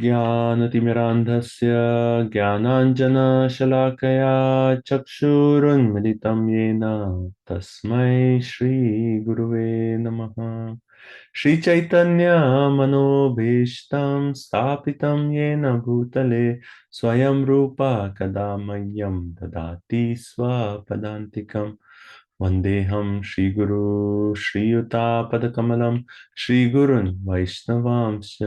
अज्ञानतिमिरान्धस्य ज्ञानाञ्जनशलाकया चक्षुरुन्मिलितं येन तस्मै श्रीगुरुवे नमः। श्रीचैतन्यमनोभीष्टं स्थापितं येन भूतले स्वयं रूपा कदा मह्यं ददाति स्वपदान्तिकम्। वन्देऽहं श्रीगुरु श्रीयुतापदकमलं श्रीगुरुन् वैष्णवांश्च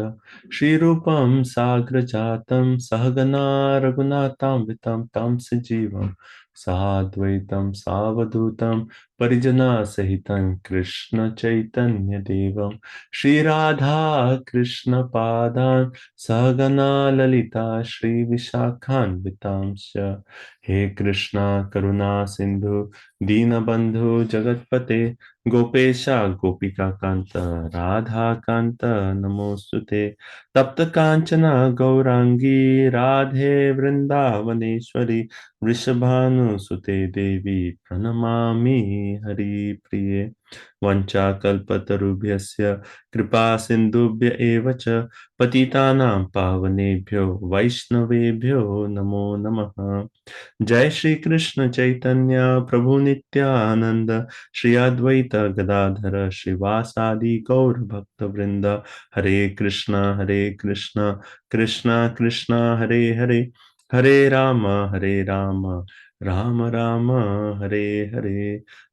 श्रीरूपं साग्रजातं सहगना रघुनाथान्वितं तं सजीवं साद्वैतं सावधूतं परिजनसहितं कृष्ण चैतन्यदेवं श्रीराधा कृष्णपादान् सहगना ललिता श्रीविशाखान्वितांश्च। हे कृष्णा करुणा सिन्धु दीनबन्धु जगत्पते गोपेशा गोपिका कान्त राधा कान्त नमोऽस्तुते। तप्त काञ्चन गौराङ्गी राधे वृन्दावनेश्वरी वृषभानुसुते देवी प्रणमामि हरिप्रिये। वञ्चाकल्पतरुभ्यस्य कृपा सिन्धुभ्य एव च पतितानां पावनेभ्यो वैष्णवेभ्यो नमो नमः। जय श्री कृष्ण चैतन्य प्रभु नित्यानंद श्री अद्वैत गदाधर श्रीवासादि गौर भक्त वृंद। हरे कृष्णा कृष्णा कृष्णा हरे हरे, हरे राम राम राम हरे हरे।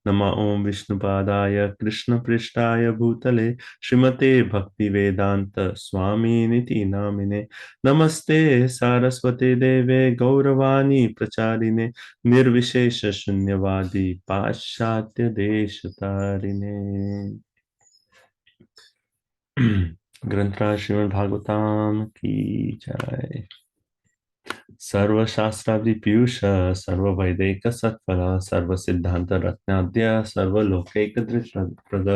नमः ओं विष्णुपादाय कृष्ण पृष्ठाय भूतले श्रीमते भक्ति वेदांत स्वामी निति नामिने। नमस्ते सारस्वते देवे गौरवाणी प्रचारिणे निर्विशेष शून्यवादी पाश्चात्य देश तारिणे। ग्रंथराज श्रीमद् भागवतम की जय। सर्वशास्त्रादि पीयूष सर्ववैदिक सत्फल सर्वसिद्धांत रत्नाद्य सर्वलोकैक प्रद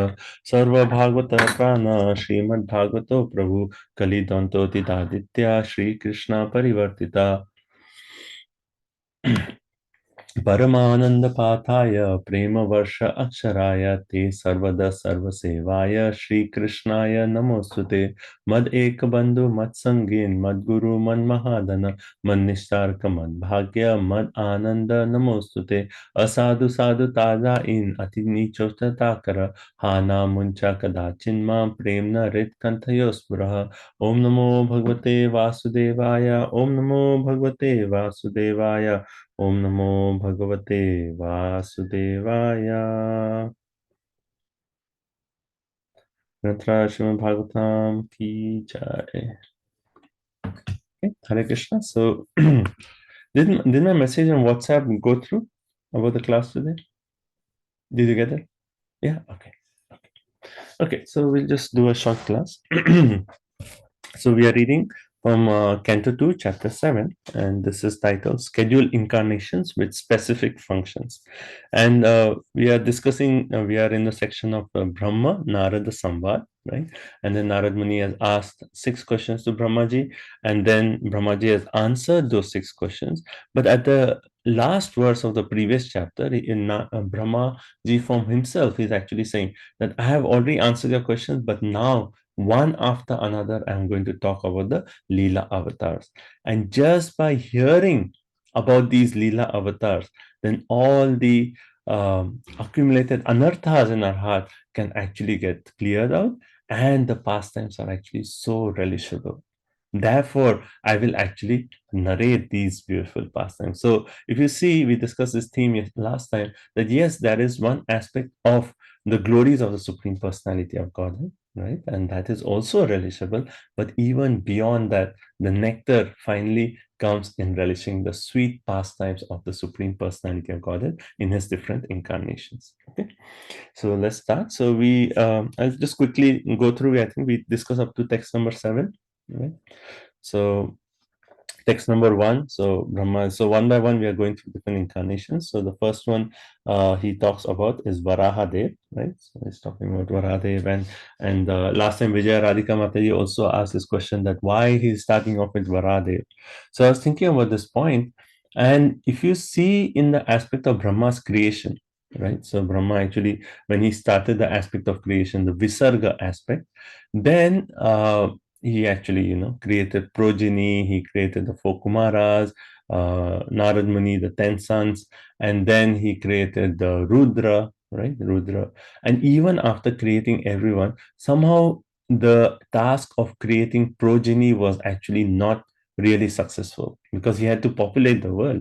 सर्वभागवत प्राण श्रीमद्भागवतो प्रभु कलिदन्तोतिदादित्य श्रीकृष्ण परिवर्तिता परमानंदपाताय प्रेमवर्ष अक्षराय ते सर्वदा सर्वसेवाय श्रीकृष्णाय नमोस्तुते। मद एक बंधु मद संगीन मद गुरु मन महादन मन निस्तारक मद भाग्य मद आनंद नमोस्तुते। असाधु साधु ताजा इन अति नीचोचता कर हाना मुंचा कदाचिन मां प्रेम न रित कंथयो स्पुरः। ओम नमो भगवते वासुदेवाय ओम नमो भगवते वासुदेवाय ओम नमो भगवते वासुदेवाय। ग्रंथराज श्रीमद् भागवतम की जय। Okay, Hare Krishna. So, did my message on WhatsApp go through about the class today? Did you get it? Yeah. Okay. Okay. So we'll just do a short class. So we are reading from Canto 2, Chapter 7, and this is titled Schedule Incarnations with Specific Functions. And we are discussing, we are in the section of Brahma, Narada Samvad, right? And then Narad Muni has asked 6 questions to Brahmaji, and then Brahmaji has answered those 6 questions. But at the last verse of the previous chapter, in Brahmaji from himself is actually saying that I have already answered your questions, but now one after another, I'm going to talk about the Leela avatars. And just by hearing about these Leela avatars, then all the accumulated anarthas in our heart can actually get cleared out, and the pastimes are actually so relishable. Therefore, I will actually narrate these beautiful pastimes. So, if you see, we discussed this theme last time that yes, there is one aspect of the glories of the Supreme Personality of Godhead, right? And that is also relishable. But even beyond that, the nectar finally comes in relishing the sweet pastimes of the Supreme Personality of Godhead in his different incarnations. Okay, so let's start. So I'll just quickly go through. I think we discussed up to text number 7. Right? So text number 1, so Brahma, so one by one we are going through different incarnations. So the first one he talks about is Varahadev, right? So he's talking about Varahadev, and last time Vijaya Radhika Mataji also asked this question that why he's starting off with Varahadev. So I was thinking about this point, and if you see in the aspect of Brahma's creation, right? So Brahma actually, when he started the aspect of creation, the Visarga aspect, then he actually, created progeny. He created the four Kumaras, Narad Muni, the 10 sons, and then he created the Rudra, right? Rudra. And even after creating everyone, somehow the task of creating progeny was actually not really successful because he had to populate the world.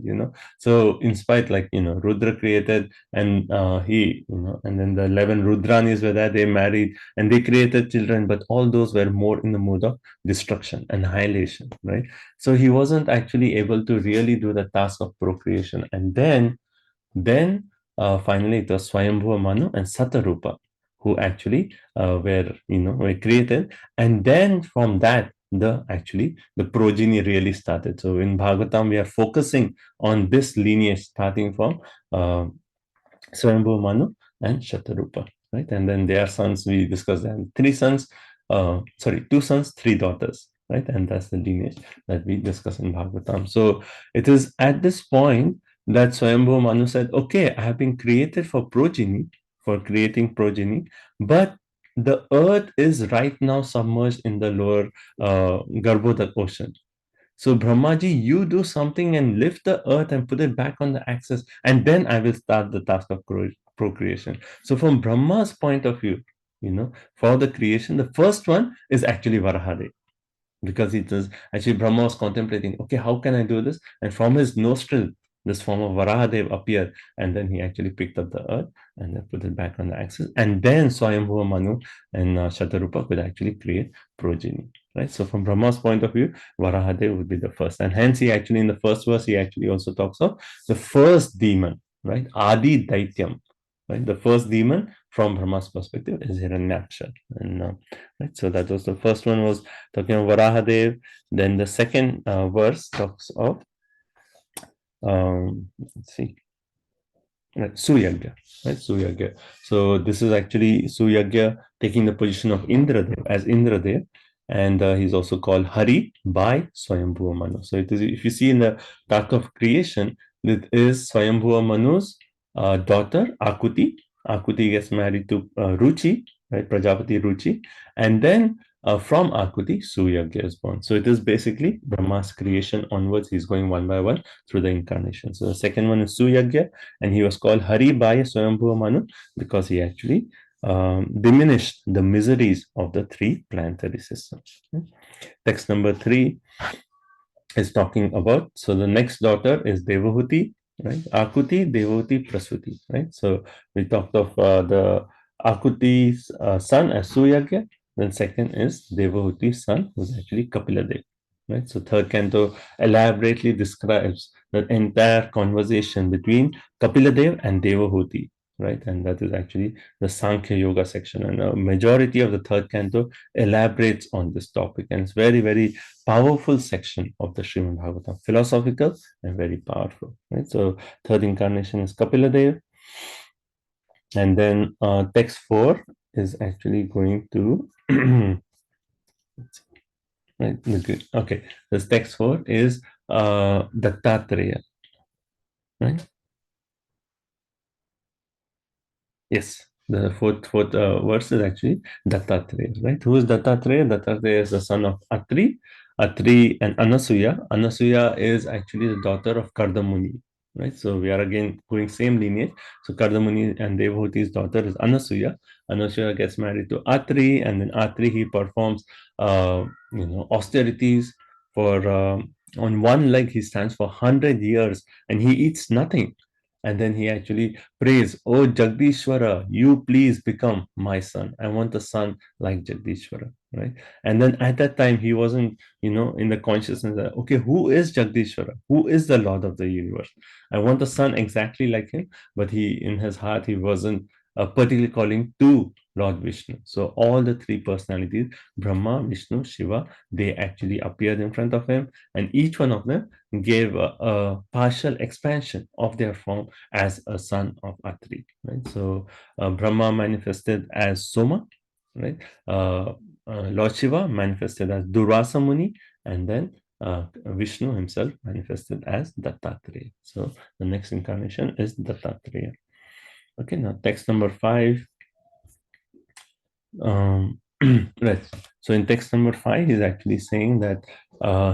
So in spite, like, Rudra created, and and then the 11 Rudranis were there, they married and they created children, but all those were more in the mood of destruction, annihilation, right? So he wasn't actually able to really do the task of procreation. And then finally it was Swayambhuva Manu and Satarupa who actually were created, and then from that the progeny really started. So in Bhagavatam we are focusing on this lineage starting from uh, Swayambhuva Manu and Shatarupa, right? And then their sons, we discussed them. Three sons, two sons, three daughters, right? And that's the lineage that we discuss in Bhagavatam. So it is at this point that Swayambhuva Manu said, okay, I have been created for progeny, for creating progeny, but the earth is right now submerged in the lower Garbhodak ocean. So Brahmaji, you do something and lift the earth and put it back on the axis, and then I will start the task of procreation. So from Brahma's point of view, for the creation, the first one is actually Varahadev, because it was actually Brahma was contemplating, okay, how can I do this? And from his nostril, this form of Varahadev appeared, and then he actually picked up the earth and then put it back on the axis. And then Swayambhuva Manu and Shatarupa could actually create progeny, right? So from Brahma's point of view, Varahadev would be the first. And hence he actually, in the first verse, he actually also talks of the first demon, right? Adi Daityam, right? The first demon from Brahma's perspective is Hiranyaksha. And right, so that was the first one, was talking of Varahadev. Then the second verse talks of let's see, right, Suyagya, right? Suyagya. So this is actually Suyagya taking the position of Indradev as Indradev, and he's also called Hari by Swayambhuva Manu. So it is, if you see in the Talk of Creation, it is Swayambhuva Manu's daughter Akuti. Akuti gets married to Ruchi, right? Prajapati Ruchi, and then from Akuti, Suyagya is born. So it is basically Brahma's creation onwards. He's going one by one through the incarnation. So the second one is Suyagya, and he was called Hari by Swayambhuva Manu because he actually diminished the miseries of the three planetary systems. Text number 3 is talking about, so the next daughter is Devahuti, right? Akuti, Devahuti, Prasuti, right? So we talked of the Akuti's son as Suyagya, then second is Devahuti's son, who's actually Kapiladev, right? So third canto elaborately describes the entire conversation between Kapiladev and Devahuti, right? And that is actually the Sankhya Yoga section, and a majority of the third canto elaborates on this topic, and it's very, very powerful section of the Srimad Bhagavatam, philosophical and very powerful, right? So third incarnation is Kapiladev, and then text 4 is actually going to right, okay, this text 4 is Dattatreya, right? Yes, the fourth verse is actually Dattatreya, right? Who is Dattatreya? Dattatreya is the son of Atri. Atri and Anasuya. Anasuya is actually the daughter of Kardamuni, right? So we are again going same lineage. So Kardamuni and Devahuti's daughter is Anasuya. Anasuya gets married to Atri, and then Atri, he performs, austerities for. On one leg, he stands for 100 years, and he eats nothing. And then he actually prays, "Oh Jagdishwara, you please become my son. I want a son like Jagdishwara," right? And then at that time, he wasn't, in the consciousness that, okay, who is Jagdishwara? Who is the Lord of the universe? I want a son exactly like him, but in his heart, he wasn't particularly calling to Lord Vishnu. So all the three personalities, Brahma, Vishnu, Shiva, they actually appeared in front of him, and each one of them gave a partial expansion of their form as a son of Atri, right? So Brahma manifested as Soma, right? Lord Shiva manifested as Durvasa Muni, and then Vishnu himself manifested as Dattatreya. So the next incarnation is Dattatreya. Okay, now text number 5. Right. So in text number 5, he's actually saying that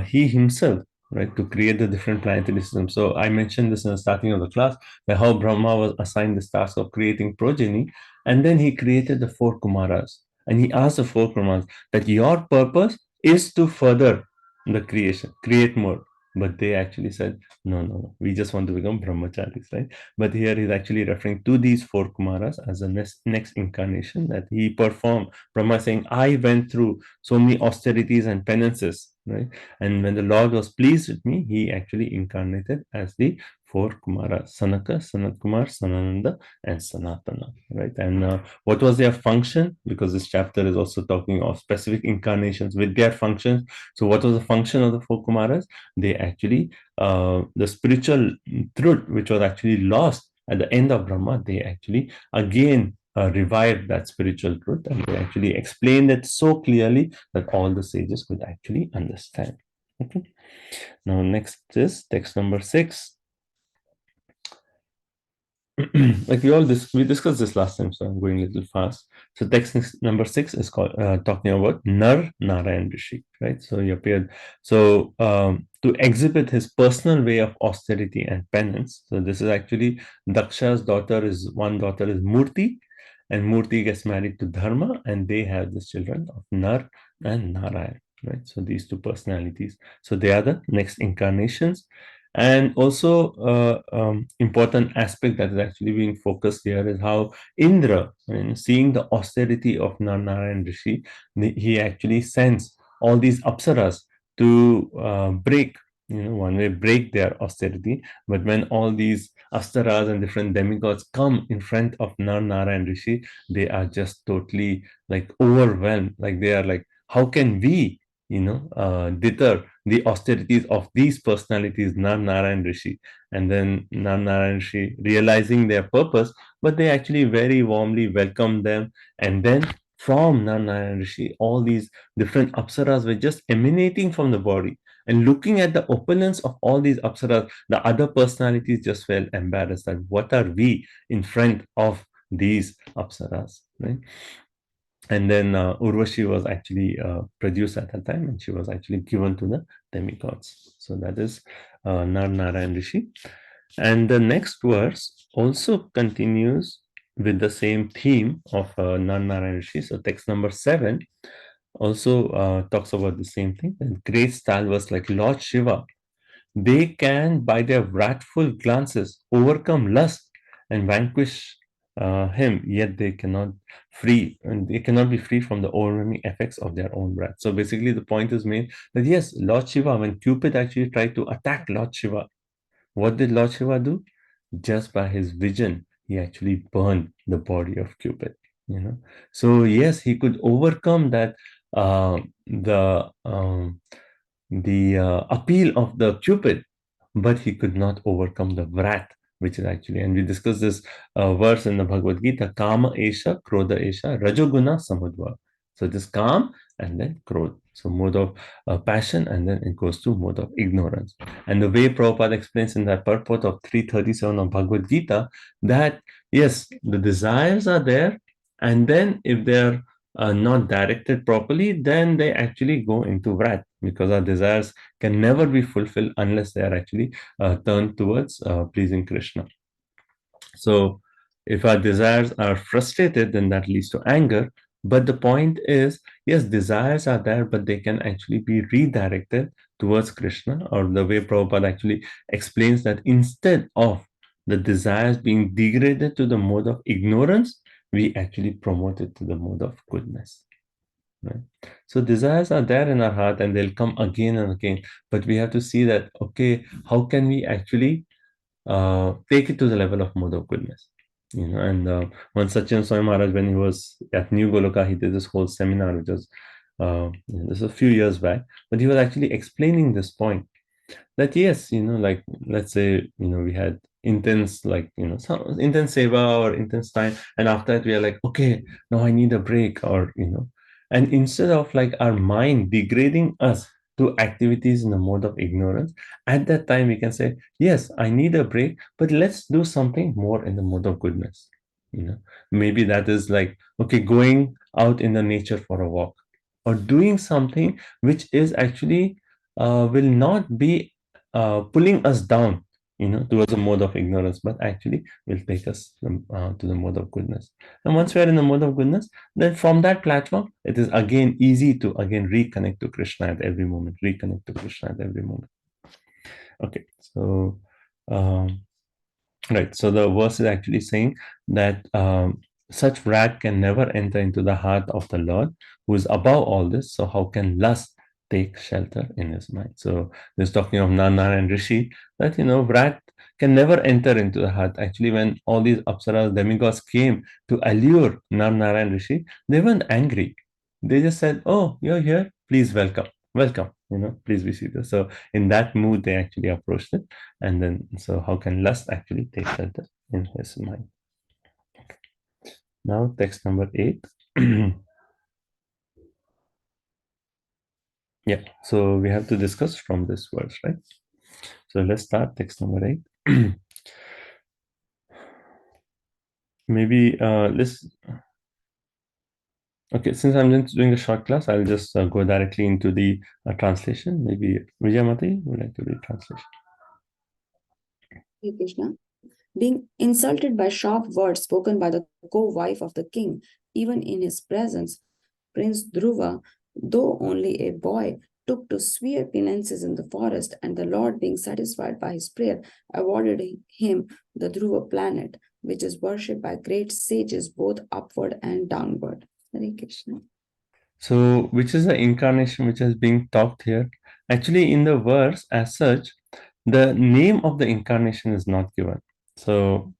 he himself, right, to create the different planetary systems. So I mentioned this in the starting of the class, where how Brahma was assigned this task of creating progeny, and then he created the four Kumaras. And he asked the four Kumaras that your purpose is to further the creation, create more. But they actually said, no, no, no, we just want to become brahmacharis, right? But here he's actually referring to these four Kumaras as the next incarnation that he performed. Brahma saying, I went through so many austerities and penances, right? And when the Lord was pleased with me, he actually incarnated as the four Kumaras, Sanaka, Sanat Kumar, Sanananda, and Sanatana, right? And what was their function? Because this chapter is also talking of specific incarnations with their functions. So what was the function of the four Kumaras? They actually, the spiritual truth, which was actually lost at the end of Brahma, they actually again revived that spiritual truth, and they actually explained it so clearly that all the sages could actually understand. Okay. Now, next is text number 6. Like we discussed this last time, so I'm going a little fast. So text number 6 is called talking about Nar Narayan Rishi, right? So he appeared. So to exhibit his personal way of austerity and penance. So this is actually Daksha's daughter is Murti, and Murti gets married to Dharma, and they have the children of Nar and Narayan, right? So these two personalities. So they are the next incarnations. And also, important aspect that is actually being focused here is how Indra, seeing the austerity of Narayan Rishi, he actually sends all these apsaras to break, one way break their austerity. But when all these apsaras and different demigods come in front of Narayan Rishi, they are just totally like overwhelmed. Like they are like, how can we, deter the austerities of these personalities, Narayan Rishi? And then Narayan Rishi, realizing their purpose, but they actually very warmly welcome them. And then from Narayan Rishi, all these different apsaras were just emanating from the body. And looking at the opulence of all these apsaras, the other personalities just felt embarrassed that what are we in front of these apsaras, right? And then Urvashi was actually produced at that time, and she was actually given to the demigods. So that is Narayan Rishi. And the next verse also continues with the same theme of Narayan Rishi. So text number 7 also talks about the same thing. And great stalwarts like Lord Shiva, they can, by their wrathful glances, overcome lust and vanquish him, yet they cannot be free from the overwhelming effects of their own wrath. So basically, the point is made that yes, Lord Shiva, when Cupid actually tried to attack Lord Shiva, what did Lord Shiva do? Just by his vision, he actually burned the body of Cupid. So yes, he could overcome that the appeal of the Cupid, but he could not overcome the wrath, which is actually, and we discussed this verse in the Bhagavad Gita, Kama Esha, Krodha Esha, Rajoguna Samudva. So this calm and then Krodh. So mode of passion, and then it goes to mode of ignorance. And the way Prabhupada explains in that purport of 337 of Bhagavad Gita, that yes, the desires are there, and then if they're not directed properly, then they actually go into wrath, because our desires can never be fulfilled unless they are actually turned towards pleasing Krishna. So, if our desires are frustrated, then that leads to anger. But the point is, yes, desires are there, but they can actually be redirected towards Krishna, or the way Prabhupada actually explains that instead of the desires being degraded to the mode of ignorance, we actually promote it to the mode of goodness. Right? So desires are there in our heart and they'll come again and again. But we have to see that, okay, how can we actually take it to the level of mode of goodness? And when Satyan Swami Maharaj, when he was at New Goloka, he did this whole seminar, which was this was a few years back, but he was actually explaining this point that yes, like let's say, we had intense, like, some intense seva or intense time, and after that we are like, okay, now I need a break, or and instead of like our mind degrading us to activities in the mode of ignorance, at that time we can say, yes, I need a break, but let's do something more in the mode of goodness. Maybe that is like, okay, going out in the nature for a walk, or doing something which is actually will not be pulling us down, towards a mode of ignorance, but actually will take us to the mode of goodness. And once we are in the mode of goodness, then from that platform, it is again easy to again reconnect to Krishna at every moment, reconnect to Krishna at every moment. Okay, so um, right, so the verse is actually saying that such wrath can never enter into the heart of the Lord, who is above all this. So how can lust take shelter in his mind? So this talking of Nana and Rishi, that wrath can never enter into the heart. Actually, when all these apsaras, demigods came to allure Nara and Rishi, they weren't angry. They just said, "Oh, you're here. Please welcome, welcome. Please be seated." So in that mood, they actually approached it. And then, so how can lust actually take shelter in his mind? Now, text number 8. Yeah, so we have to discuss from this verse, right? So let's start text number 8. Maybe let's. Okay, since I'm just doing a short class, I'll just go directly into the translation. Maybe Vijayamati would like to read translation. Hare Krishna. Being insulted by sharp words spoken by the co-wife of the king, even in his presence, Prince Dhruva, though only a boy, took to severe penances in the forest, and the Lord, being satisfied by his prayer, awarded him the Dhruva planet, which is worshipped by great sages both upward and downward. Hare Krishna. So, which is the incarnation which is being talked here? Actually, in the verse as such, the name of the incarnation is not given. So,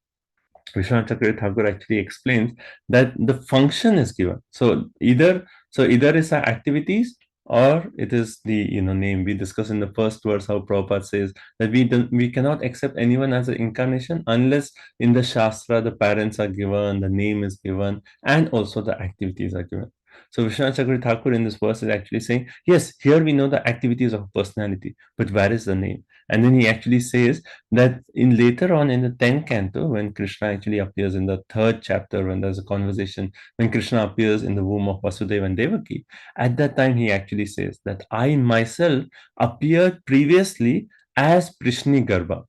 Vishwanath Chakravarti Thakur actually explains that the function is given. So either it's our activities or it is the name. We discussed in the first verse how Prabhupada says that we cannot accept anyone as an incarnation unless in the Shastra the parents are given, the name is given, and also the activities are given. So Vishwanath Chakravarti Thakur in this verse is actually saying, yes, here we know the activities of personality, but where is the name? And then he actually says that in later on in the 10th canto, when Krishna actually appears in the third chapter, when there's a conversation, when Krishna appears in the womb of Vasudeva and Devaki, at that time he actually says that I myself appeared previously as Prishni Garbha.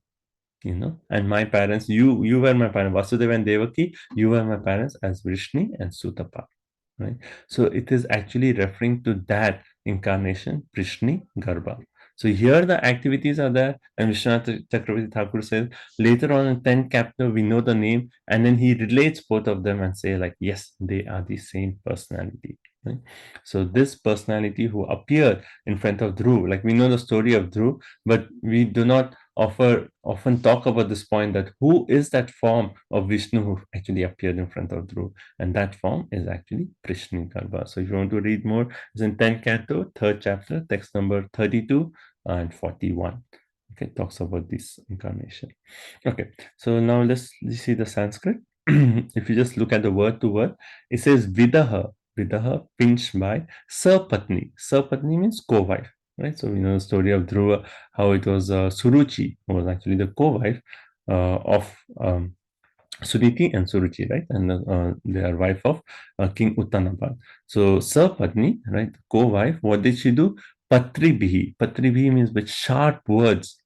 And my parents, you were my parents, Vasudeva and Devaki, you were my parents as Vrishni and Sutapa. Right? So it is actually referring to that incarnation, Prishni Garbha. So here the activities are there, and Vishwanath Chakravarti Thakur says later on in 10th chapter we know the name, and then he relates both of them and say like, yes, they are the same personality. Right? So this personality who appeared in front of Dhruv, like we know the story of Dhruv, but we do not often talk about this point that who is that form of Vishnu who actually appeared in front of Dhruv, and that form is actually Prishni Garbha. So if you want to read more, it's in 10th canto, 3rd chapter, text number 32 and 41. Okay, talks about this incarnation. Okay, so now let's see the Sanskrit. If you just look at the word to word, it says Vidaha, Vidaha pinched by Sapatni. Sapatni means co-wife, right? So we know the story of Dhruva, how it was Suruchi was actually the co-wife of Suniti and Suruchi, right? And they are wife of King Uttanapad. So Sapatni, right, co-wife, what did she do? Patribihi. Patribihi means with sharp words,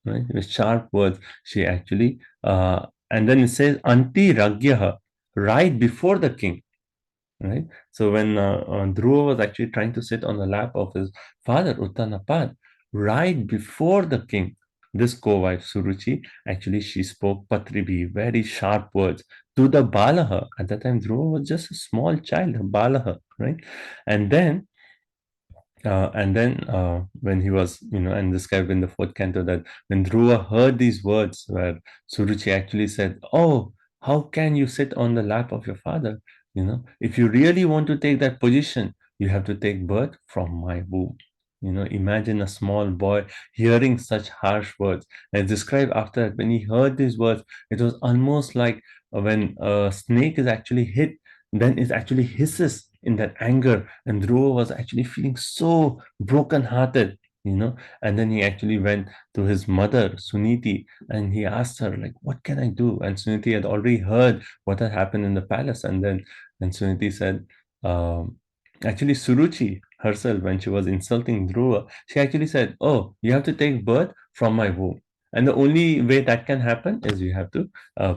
right? With sharp words, she actually, and then it says Anti Ragyaha, right before the king, right? So when Dhruva was actually trying to sit on the lap of his father, Uttanapad, right before the king, this co-wife Suruchi, actually she spoke Patribi, very sharp words to the Balaha. At that time, Dhruva was just a small child, Balaha, right? And then when he was, and described in the fourth canto that when Dhruva heard these words, where Suruchi actually said, "Oh, how can you sit on the lap of your father? If you really want to take that position, you have to take birth from my womb." Imagine a small boy hearing such harsh words. And described after that, when he heard these words, it was almost like when a snake is actually hit, then it actually hisses in that anger, and Dhruva was actually feeling so broken-hearted, and then he actually went to his mother Suniti and he asked her like, what can I do? And Suniti had already heard what had happened in the palace, and Suniti said, actually Suruchi herself, when she was insulting Dhruva, she actually said, "Oh, you have to take birth from my womb." And the only way that can happen is you have to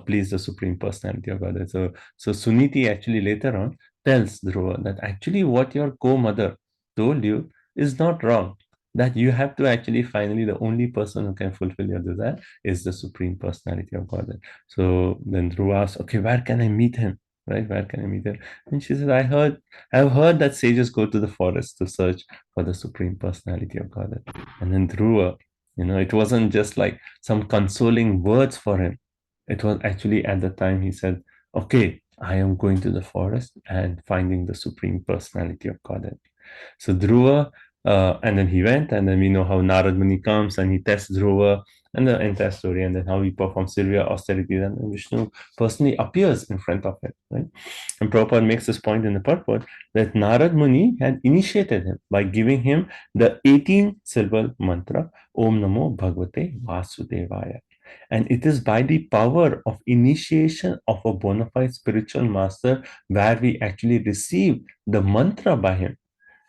please the Supreme Personality of Godhead. So Suniti actually later on tells Dhruva that actually what your co-mother told you is not wrong. That you have to actually finally, the only person who can fulfill your desire is the Supreme Personality of Godhead. So then Dhruva asks, "Okay, where can I meet him? Right? Where can I meet him?" And she says, I've heard that sages go to the forest to search for the Supreme Personality of Godhead." And then Dhruva, it wasn't just like some consoling words for him. It was actually at the time he said, "Okay, I am going to the forest and finding the Supreme Personality of Godhead." So Dhruva, and then he went, and then we know how Narad Muni comes and he tests Dhruva and the entire story, and then how he performs severe austerities, and then Vishnu personally appears in front of him, right? And Prabhupada makes this point in the purport that Narad Muni had initiated him by giving him the 18-syllable mantra, Om Namo Bhagavate Vasudevaya. And it is by the power of initiation of a bona fide spiritual master where we actually receive the mantra by him.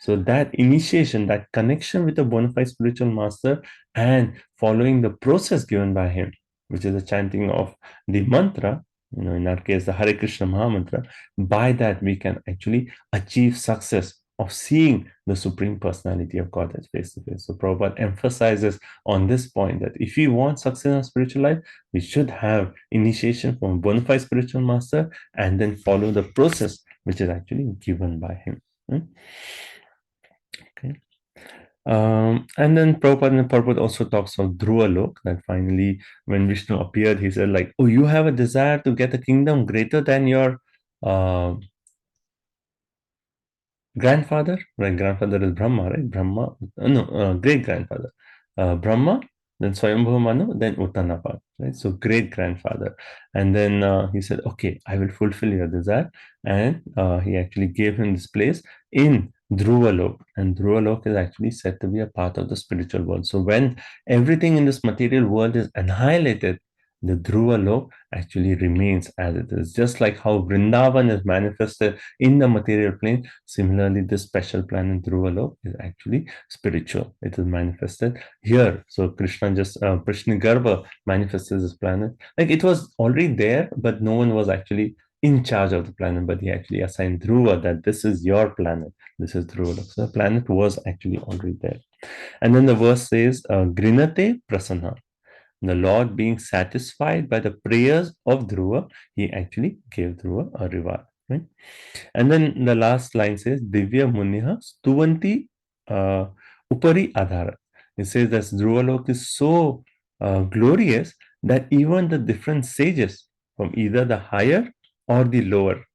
So that initiation, that connection with a bona fide spiritual master and following the process given by him, which is the chanting of the mantra, in our case, the Hare Krishna Maha Mantra, by that we can actually achieve success of seeing the Supreme Personality of Godhead face to face. So Prabhupada emphasizes on this point that if we want success in our spiritual life, we should have initiation from a bona fide spiritual master and then follow the process which is actually given by him. Right? Okay. And then Prabhupada also talks of Dhruva Lok, that finally when Vishnu appeared, he said like, "Oh, you have a desire to get a kingdom greater than your grandfather?" Right, grandfather is Brahma, right? Brahma, no, great-grandfather. Brahma, then Swayambhuva Manu, then Uttanapad, right? So great-grandfather. And then he said, "Okay, I will fulfill your desire." And he actually gave him this place in Dhruva Lok. And Dhruva Lok is actually said to be a part of the spiritual world. So when everything in this material world is annihilated, the Dhruva Lok actually remains as it is. Just like how Vrindavan is manifested in the material plane, similarly, this special planet Dhruva Lok is actually spiritual. It is manifested here. So Krishna Garbha manifested this planet. Like it was already there, but no one was actually in charge of the planet, but he actually assigned Dhruva that this is your planet. This is Dhruva Lok. So the planet was actually already there. And then the verse says, Grinate Prasanna. The Lord being satisfied by the prayers of Dhruva, he actually gave Dhruva a reward. Right? And then the last line says, Divya Muniha Stuvanti Upari Adhara. It says that Dhruvalok is so glorious that even the different sages from either the higher or the lower,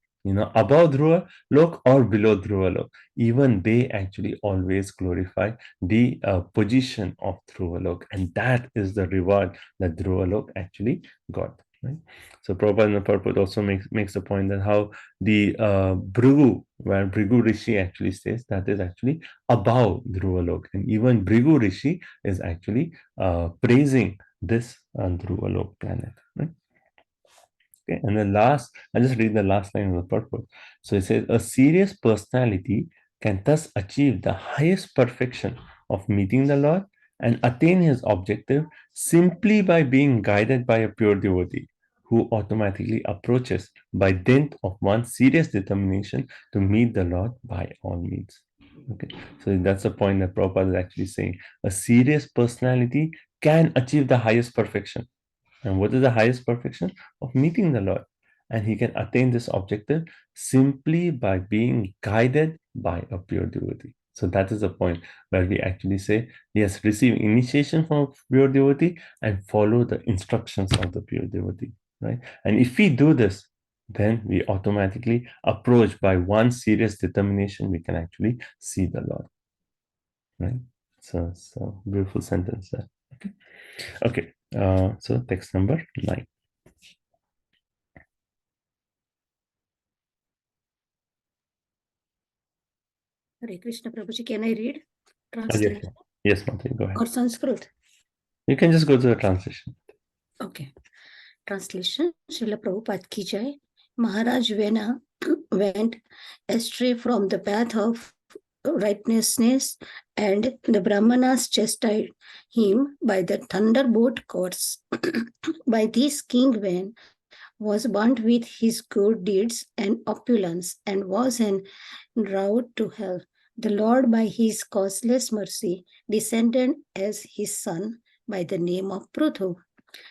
above Dhruva Lok or below Dhruva Lok, even they actually always glorify the position of Dhruva Lok. And that is the reward that Dhruva Lok actually got. Right? So Prabhupada in the purport also makes the point that how the Bhrigu, where Bhrigu Rishi actually stays, that is actually above Dhruva Lok. And even Bhrigu Rishi is actually praising this Dhruva Lok planet. Right? Okay, and then last, I'll just read the last line of the purport. So it says, a serious personality can thus achieve the highest perfection of meeting the Lord and attain his objective simply by being guided by a pure devotee who automatically approaches by dint of one's serious determination to meet the Lord by all means. Okay, so that's the point that Prabhupada is actually saying. A serious personality can achieve the highest perfection. And what is the highest perfection? Of meeting the Lord. And he can attain this objective simply by being guided by a pure devotee. So that is the point where we actually say, yes, receive initiation from a pure devotee and follow the instructions of the pure devotee, right? And if we do this, then we automatically approach by one serious determination, we can actually see the Lord, right? So beautiful sentence there. Okay. So text number 9. Hare Krishna Prabhuji, can I read? Yes, Translation yes, Mataji, go ahead. or Sanskrit? You can just go to the translation. Okay. Translation. Srila Prabhupada ki jai. Maharaj, when a went astray from the path of righteousness, and the Brahmanas chastised him by the thunderbolt course. By this King Ven was burnt with his good deeds and opulence, and was en route to hell. The Lord, by his causeless mercy, descended as his son by the name of Pruthu,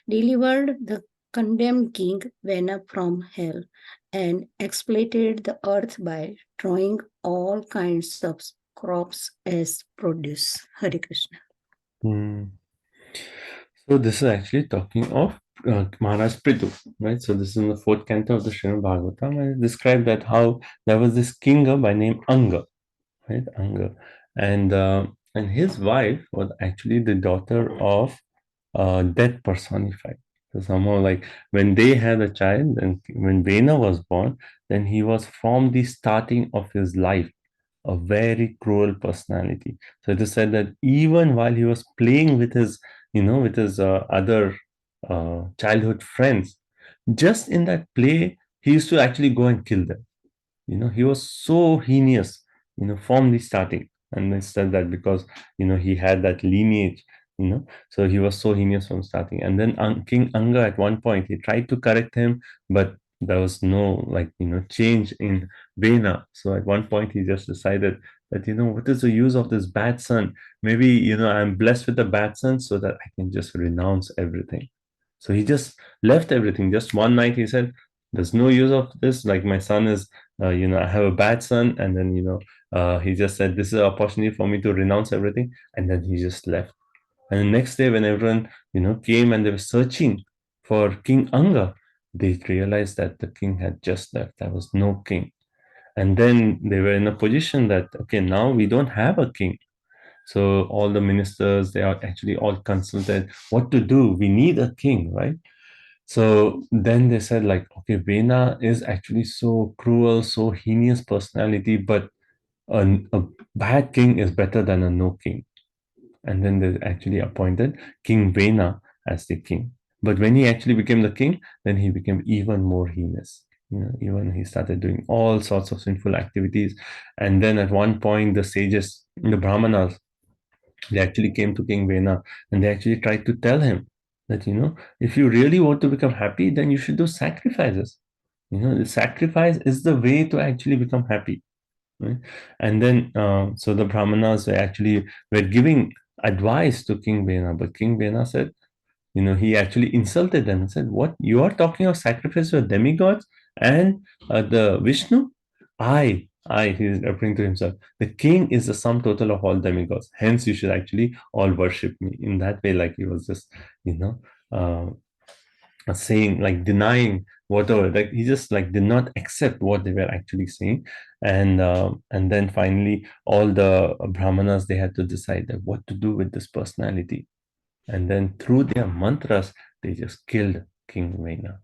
delivered the condemned king Vena from hell, and exploited the earth by drawing all kinds of crops as produce. Hare Krishna. Hmm. So this is actually talking of Maharaj Prithu, right? So this is in the fourth canto of the Srimad Bhagavatam, and it described that how there was this king by name Anga, right? Anga, and his wife was actually the daughter of death personified. So somehow, like when they had a child, and when Vena was born, then he was from the starting of his life a very cruel personality. So it is said that even while he was playing with his, with his other childhood friends, just in that play, he used to actually go and kill them. He was so heinous, from the starting. And they said that because, he had that lineage, so he was so heinous from starting. And then King Anga, at one point, he tried to correct him, but there was no, like, change in Vena. So at one point, he just decided that, what is the use of this bad son? Maybe, I'm blessed with a bad son so that I can just renounce everything. So he just left everything. Just one night, he said, there's no use of this. Like, my son is I have a bad son, and then he just said, this is an opportunity for me to renounce everything, and then he just left. And the next day, when everyone came and they were searching for King Anga, they realized that the king had just left. There was no king. And then they were in a position that, okay, now we don't have a king. So all the ministers, they are actually all consulted what to do. We need a king, right? So then they said, like, okay, Vena is actually so cruel, so heinous personality, but a bad king is better than a no king. And then they actually appointed King Vena as the king. But when he actually became the king, then he became even more heinous. Even he started doing all sorts of sinful activities. And then at one point, the sages, the Brahmanas, they actually came to King Vena, and they actually tried to tell him that, if you really want to become happy, then you should do sacrifices. The sacrifice is the way to actually become happy. Right? And then, so the Brahmanas were giving advice to King Vena, but King Vena said, he actually insulted them and said, what, you are talking of sacrifice for demigods and the Vishnu? He is referring to himself. The king is the sum total of all demigods. Hence, you should actually all worship me. In that way, like he was just, uh, saying, like denying whatever. Like he just like did not accept what they were actually saying. And then finally, all the Brahmanas, they had to decide that what to do with this personality. And then through their mantras, they just killed King Vena.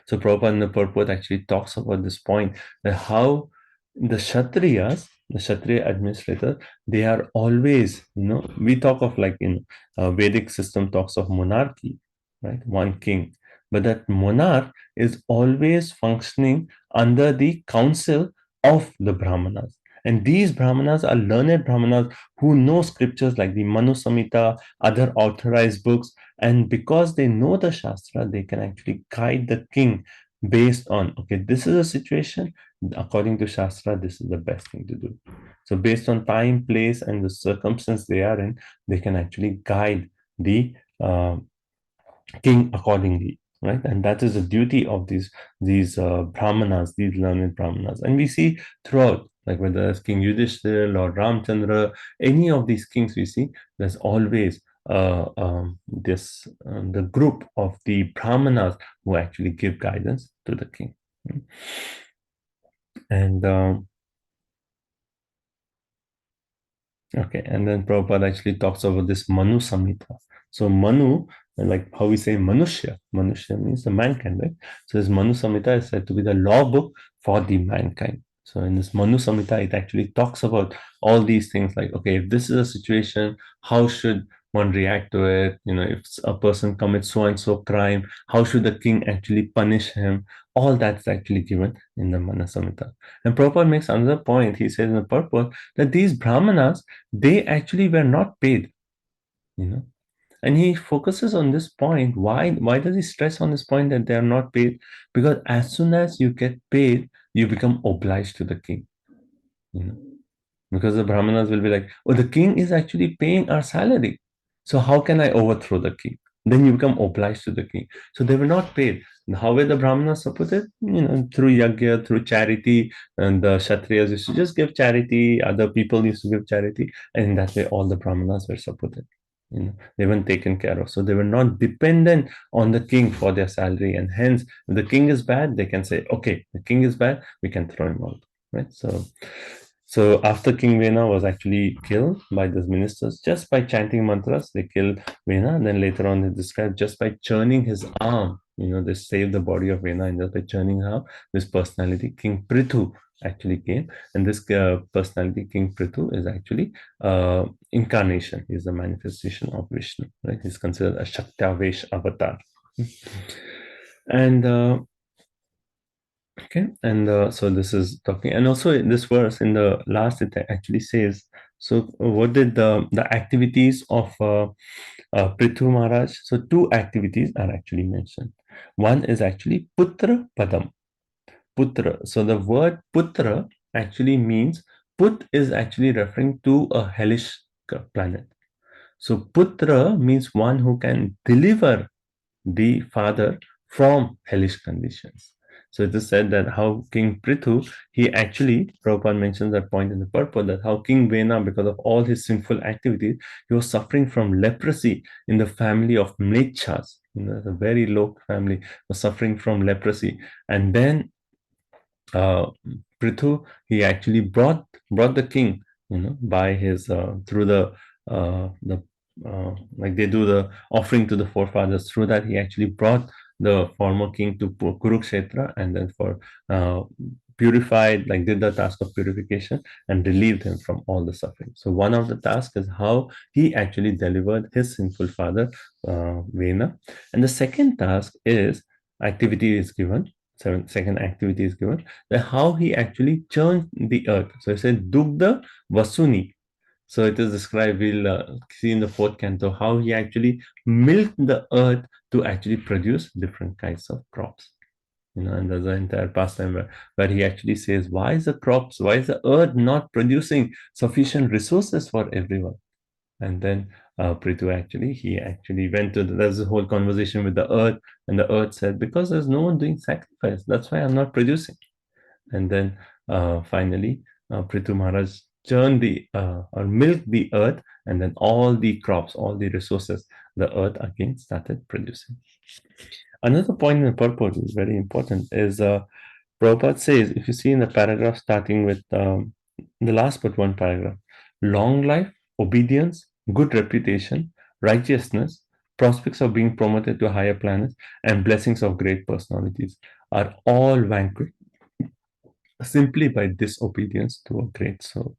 So Prabhupada in the purport actually talks about this point, that how the Kshatriya administrators, they are always, we talk of, like, in Vedic system talks of monarchy, right? One king. But that monarch is always functioning under the council of the Brahmanas. And these Brahmanas are learned Brahmanas who know scriptures like the Manu Samhita, other authorized books, and because they know the Shastra, they can actually guide the king based on, okay, this is a situation, according to Shastra, this is the best thing to do. So based on time, place, and the circumstance they are in, they can actually guide the king accordingly, right? And that is the duty of these Brahmanas, these learned Brahmanas. And we see throughout, like whether it's King Yudhishthira, Lord Ramchandra, any of these kings we see, there's always the group of the Brahmanas who actually give guidance to the king. And okay, and then Prabhupada actually talks about this Manu Samhita. So Manu, like how we say Manushya means the mankind, right? So this Manu Samhita is said to be the law book for the mankind. So in this Manu Samhita, it actually talks about all these things, like, okay, if this is a situation, how should one react to it? If a person commits so and so crime, how should the king actually punish him? all that's actually given in the Manasamhita. And Prabhupada makes another point. He says in the purport that these brahmanas, they actually were not paid, you know. And he focuses on this point. Why does he stress on this point that they are not paid? Because as soon as you get paid, you become obliged to the king, you know. Because the brahmanas will be like, oh, the king is actually paying our salary. So how can I overthrow the king? Then you become obliged to the king. So they were not paid. How were the brahmanas supported? Through yagya, through charity, and the kshatriyas used to just give charity, other people used to give charity, and in that way all the brahmanas were supported. They weren't taken care of. So they were not dependent on the king for their salary. And hence, if the king is bad, they can say, okay, the king is bad, we can throw him out. Right? So after King Vena was actually killed by those ministers, just by chanting mantras, they killed Vena. And then later on, they described just by churning his arm, they saved the body of Vena, and just by churning her arm, this personality, King Prithu, actually came. And this personality, King Prithu, is actually incarnation. He's the manifestation of Vishnu, right? He's considered a Shaktavesh avatar. And okay, and so this is talking, and also in this verse in the last it actually says, so what did the activities of Prithu Maharaj? So two activities are actually mentioned. One is actually Putra Padam. Putra. So the word Putra actually means, Put is actually referring to a hellish planet. So Putra means one who can deliver the father from hellish conditions. So it is said that how King Prithu, he actually, Prabhupada mentions that point in the purport, that how King Vena, because of all his sinful activities, he was suffering from leprosy in the family of Mlechas. A very low family was suffering from leprosy. And then Prithu, he actually brought the king, by his through the like they do the offering to the forefathers. Through that, he actually brought the former king to Kurukshetra, and then for purified, like did the task of purification and relieved him from all the suffering. So one of the tasks is how he actually delivered his sinful father, Vena, and the second task is activity is given. Second activity is given, that how he actually churned the earth. So he said Dugda Vasuni. So it is described, we'll see in the fourth canto, how he actually milked the earth to actually produce different kinds of crops. And there's an entire pastime where he actually says, why is the earth not producing sufficient resources for everyone? And then Prithu he actually went to, there's a whole conversation with the earth, and the earth said, because there's no one doing sacrifice, that's why I'm not producing. And then finally, Prithu Maharaj churned or milked the earth, and then all the crops, all the resources, the earth again started producing. Another point in the purport is very important, is Prabhupada says, if you see in the paragraph starting with the last but one paragraph, long life, obedience, good reputation, righteousness, prospects of being promoted to higher planets, and blessings of great personalities are all vanquished simply by disobedience to a great soul.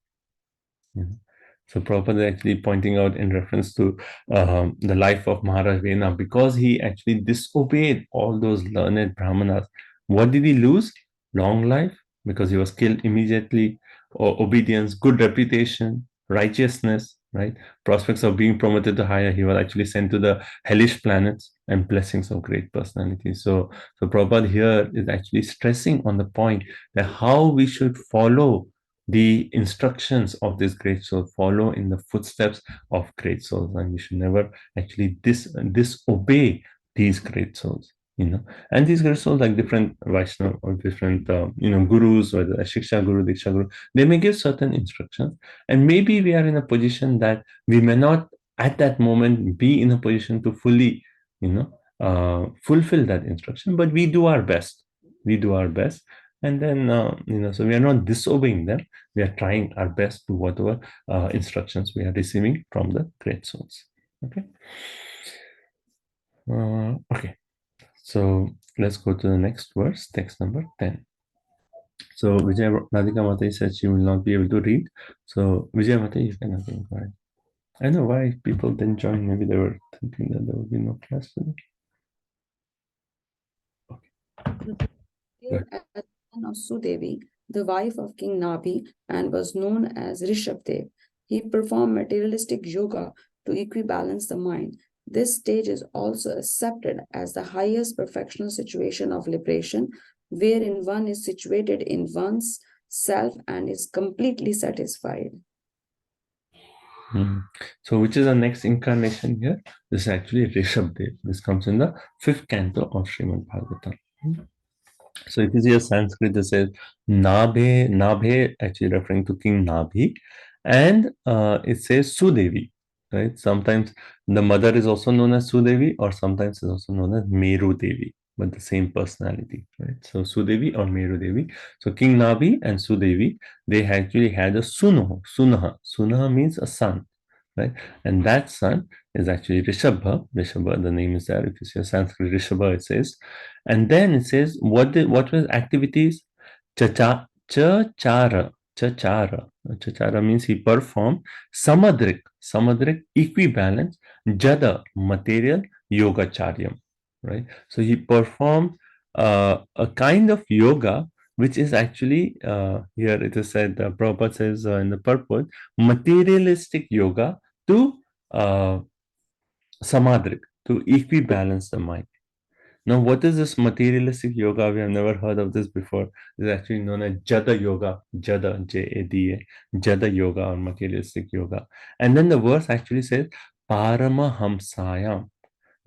So Prabhupada is actually pointing out in reference to the life of Maharaj Vena, because he actually disobeyed all those learned brahmanas. What did he lose? Long life, because he was killed immediately, or obedience, good reputation, righteousness, right? Prospects of being promoted to higher. He was actually sent to the hellish planets, and blessings of great personalities. So Prabhupada here is actually stressing on the point that how we should follow the instructions of this great soul, follow in the footsteps of great souls, and we should never actually disobey these great souls. And these great souls, like different Vaishnava or different gurus, or the Shiksha Guru, Diksha Guru, they may give certain instructions, and maybe we are in a position that we may not at that moment be in a position to fully fulfill that instruction, but we do our best. And then so we are not disobeying them, we are trying our best to whatever instructions we are receiving from the great souls. Okay, so let's go to the next verse, text number 10. So Vijay Radhika Mata said she will not be able to read, so Vijay Mata, you can again go ahead. I know why people didn't join. Maybe they were thinking that there would be no class today. Okay. appeared as the son of Sudevi, the wife of King Nabhi, and was known as Rishabdev. He performed materialistic yoga to equibalance the mind. This stage is also accepted as the highest perfectional situation of liberation, wherein one is situated in one's self and is completely satisfied. So, which is the next incarnation here? This is actually Rishabdev. This comes in the 5th canto of Srimad Bhagavatam. So, if you see a Sanskrit that says Nabhe, Nabhe, actually referring to King Nabhi, and it says Sudevi, right? Sometimes the mother is also known as Sudevi, or sometimes is also known as Meru Devi, but the same personality, right? So, Sudevi or Meru Devi. So, King Nabhi and Sudevi, they actually had a Sunaha. Sunaha means a son, right? And that son is actually Rishabha. Rishabha, the name is there. If you see a Sanskrit Rishabha, it says. And then it says, what was activities? Chachara. Chachara means he performed samadrik, equibalence, jada, material, yogacharyam, right? So he performed a kind of yoga which is actually, here it is said, Prabhupada says in the purport, materialistic yoga to samadrik, to equibalance the mind. Now, what is this materialistic yoga? We have never heard of this before. It's actually known as Jada Yoga, Jada, Jada, Jada Yoga or materialistic yoga. And then the verse actually says, Paramahamsayam,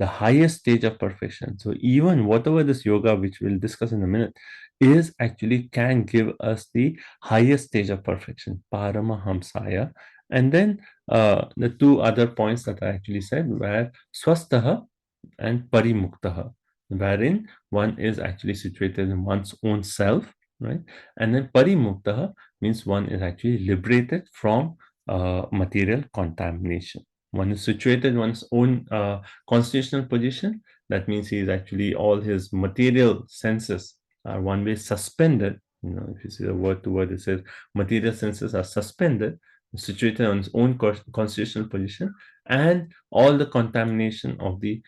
the highest stage of perfection. So even whatever this yoga, which we'll discuss in a minute, is actually can give us the highest stage of perfection, Paramahamsaya. And then the two other points that I actually said were Swastaha and Parimuktaha, wherein one is actually situated in one's own self, right? And then Parimuktaha means one is actually liberated from material contamination. One is situated in one's own constitutional position. That means he is actually, all his material senses are one way suspended. You know, if you see the word to word, it says material senses are suspended, situated on his own constitutional position, and all the contamination of the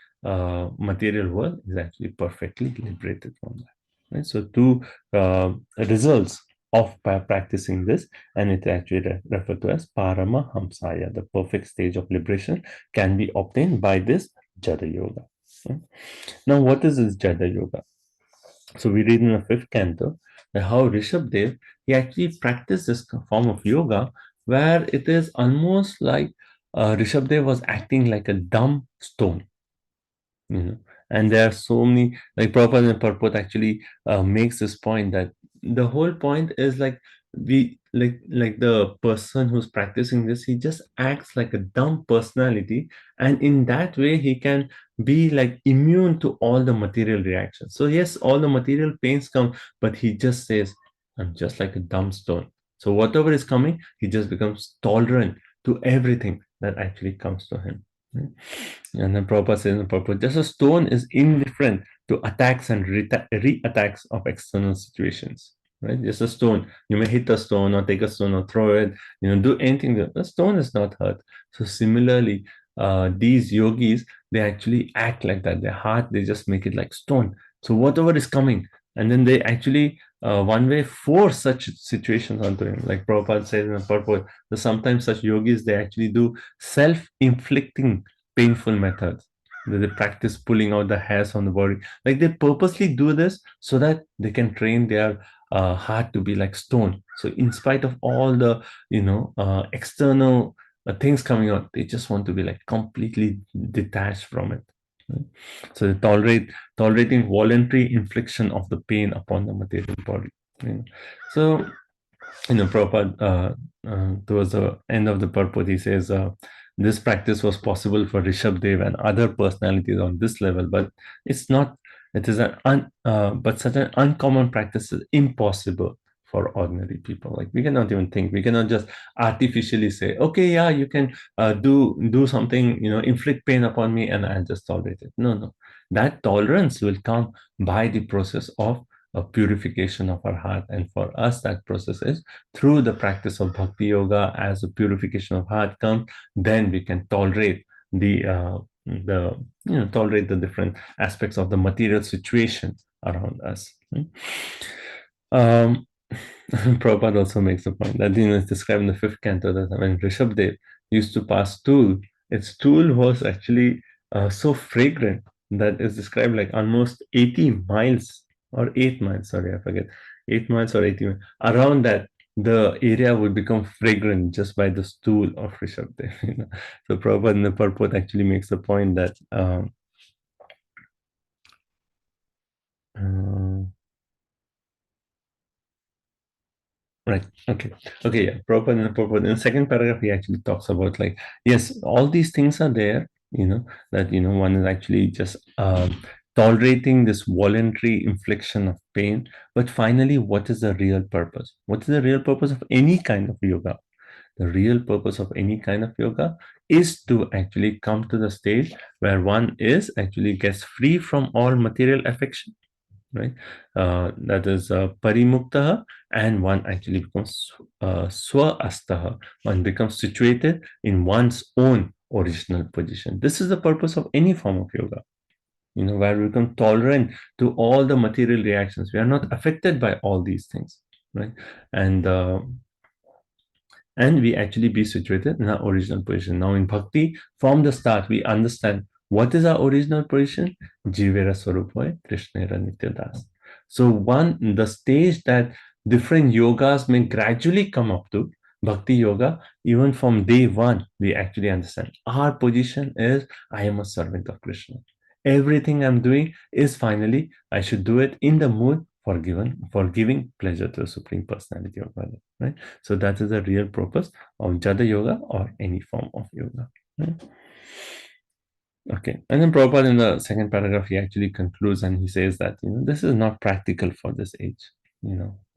material world is actually perfectly liberated from that. Right? So, two results of practicing this, and it actually referred to as Paramahamsaya, the perfect stage of liberation, can be obtained by this Jada Yoga. Okay? Now, what is this Jada Yoga? So, we read in the 5th canto that how Rishabdev, he actually practiced this form of yoga where it is almost like Rishabdev was acting like a dumb stone. You know, and there are so many, like Prabhupada and Purport actually makes this point that the whole point is like the person who's practicing this, he just acts like a dumb personality, and in that way he can be like immune to all the material reactions. So yes, all the material pains come, but he just says, I'm just like a dumb stone. So whatever is coming, he just becomes tolerant to everything that actually comes to him. And then Prabhupada says in the purport, just a stone is indifferent to attacks and re-attacks of external situations. Right? Just a stone. You may hit a stone or take a stone or throw it, do anything. The stone is not hurt. So similarly, these yogis, they actually act like that. Their heart, they just make it like stone. So whatever is coming, and then they actually one way force such situations onto him. Like Prabhupada says in the purport, that sometimes such yogis, they actually do self-inflicting painful methods. They practice pulling out the hairs on the body. Like they purposely do this so that they can train their heart to be like stone. So in spite of all the, external things coming out, they just want to be like completely detached from it. Right? So they tolerating voluntary infliction of the pain upon the material body. So, Prabhupada, towards the end of the purport, he says, this practice was possible for Rishabdev and other personalities on this level, but it's not, it is but such an uncommon practice is impossible for ordinary people. Like we cannot even think, we cannot just artificially say, okay, yeah, you can do something, inflict pain upon me and I'll just tolerate it. No. That tolerance will come by the process of a purification of our heart. And for us, that process is through the practice of Bhakti Yoga. As the purification of heart comes, then we can tolerate tolerate the different aspects of the material situation around us. Right? Um, Prabhupada also makes the point that it's described in the 5th canto that when Rishabdev used to pass stool, its stool was actually so fragrant that is described like almost 80 miles or 8 miles, sorry, I forget, 8 miles or 80 miles. Around that, the area would become fragrant just by the stool of Rishabdev. So Prabhupada in the purport actually makes the point that right. Okay. Okay. Yeah. Proper. In the second paragraph, he actually talks about like, yes, all these things are there, that, one is actually just tolerating this voluntary infliction of pain. But finally, what is the real purpose? What is the real purpose of any kind of yoga? The real purpose of any kind of yoga is to actually come to the stage where one is actually gets free from all material affection, right? That is parimuktaha, and one actually becomes swa-astaha. One becomes situated in one's own original position. This is the purpose of any form of yoga, where we become tolerant to all the material reactions. We are not affected by all these things, right? And we actually be situated in our original position. Now, in bhakti, from the start, we understand what is our original position. Jivera Swarupoy Krishnera Nityadas. So, the stage that different yogas may gradually come up to, bhakti yoga, even from day one, we actually understand our position is I am a servant of Krishna. Everything I'm doing is finally, I should do it in the mood for giving pleasure to the Supreme Personality of God, right? So that is the real purpose of Jada Yoga or any form of yoga. Right? Okay, and then Prabhupada in the second paragraph, he actually concludes and he says that this is not practical for this age.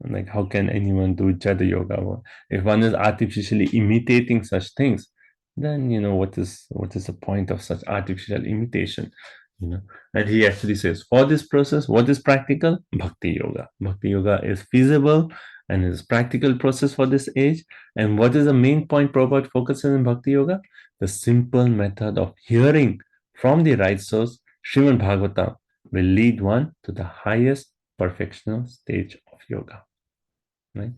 Like how can anyone do Jada Yoga? If one is artificially imitating such things, then what is the point of such artificial imitation? And he actually says, for this process, what is practical? Bhakti yoga. Bhakti yoga is feasible and is practical process for this age. And what is the main point Prabhupada focuses in Bhakti yoga? The simple method of hearing from the right source, Srimad Bhagavatam, will lead one to the highest perfectional stage of yoga. Right?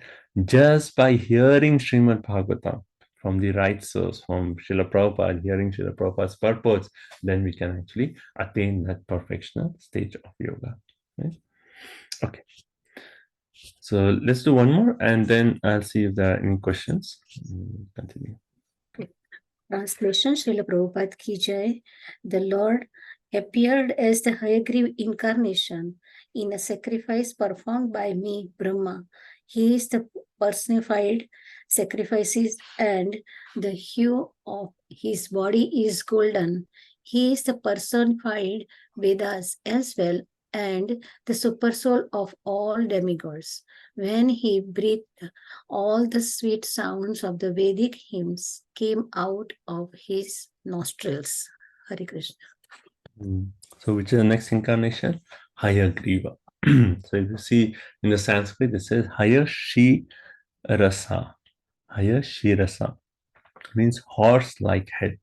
Just by hearing Srimad Bhagavatam from the right source, from Srila Prabhupada, hearing Srila Prabhupada's purports, then we can actually attain that perfectional stage of yoga. Right? Okay. So let's do one more and then I'll see if there are any questions. Continue. Translation Srila Prabhupada Ki Jai. The Lord appeared as the Hayagriva incarnation in a sacrifice performed by me, Brahma. He is the personified sacrifices and the hue of his body is golden. He is the personified Vedas as well and the supersoul of all demigods. When he breathed, all the sweet sounds of the Vedic hymns came out of his nostrils. Hare Krishna. So which is the next incarnation? Hayagriva. So if you see in the Sanskrit, it says Hayashi Rasa. Hayashi Rasa means horse-like head.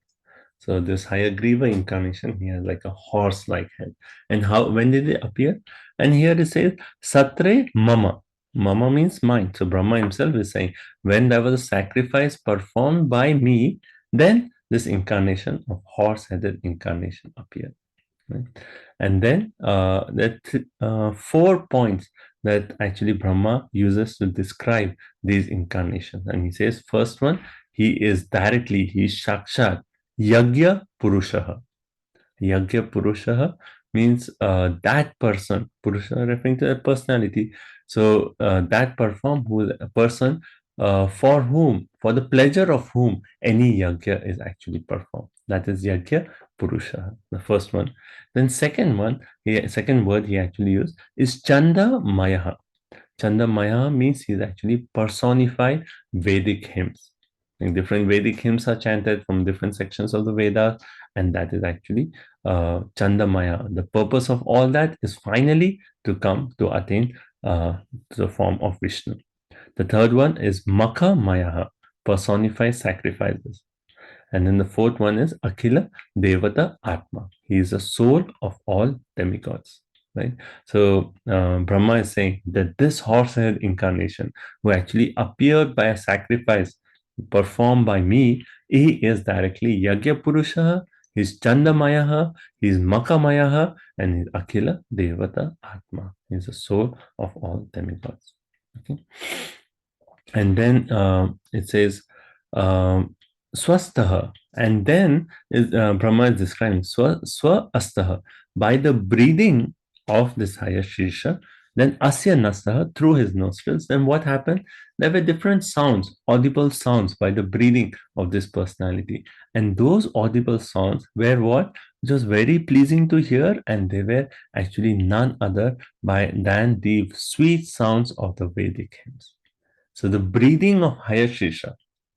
So this Hayagriva incarnation, he has like a horse-like head. And when did it appear? And here it says Satre Mama. Mama means mine. So Brahma himself is saying, when there was a sacrifice performed by me, then this incarnation of horse-headed incarnation appeared. Right? And then there are 4 points that actually Brahma uses to describe these incarnations. And he says, first one, he is Shakshat Yagya Purushaha. Yagya Purushaha means that person, Purusha referring to a personality. So that person for the pleasure of whom any yagya is actually performed. That is Yagya Purusha, the first one. Then second word he actually used is Chanda Mayaha. Chanda Mayaha means he's actually personified Vedic hymns. And different Vedic hymns are chanted from different sections of the Vedas, and that is actually Chanda Maya. The purpose of all that is finally to come to attain the form of Vishnu. The third one is Makha Mayaha, personified sacrifices. And then the fourth one is Akhila Devata Atma. He is the soul of all demigods. right? So Brahma is saying that this horse-head incarnation, who actually appeared by a sacrifice performed by me, he is directly Yagya Purusha, he's Chandamaya, he's Makamaya, and he's Akhila Devata Atma. He's the soul of all demigods. Okay. And then it says swastaha, and then Brahma is describing swa astaha, by the breathing of this higher Shirsha, then asya nastaha, through his nostrils. Then what happened? There were different sounds, audible sounds by the breathing of this personality, and those audible sounds were what? Just very pleasing to hear, and they were actually none other than the sweet sounds of the Vedic hymns. So the breathing of higher Shrisha,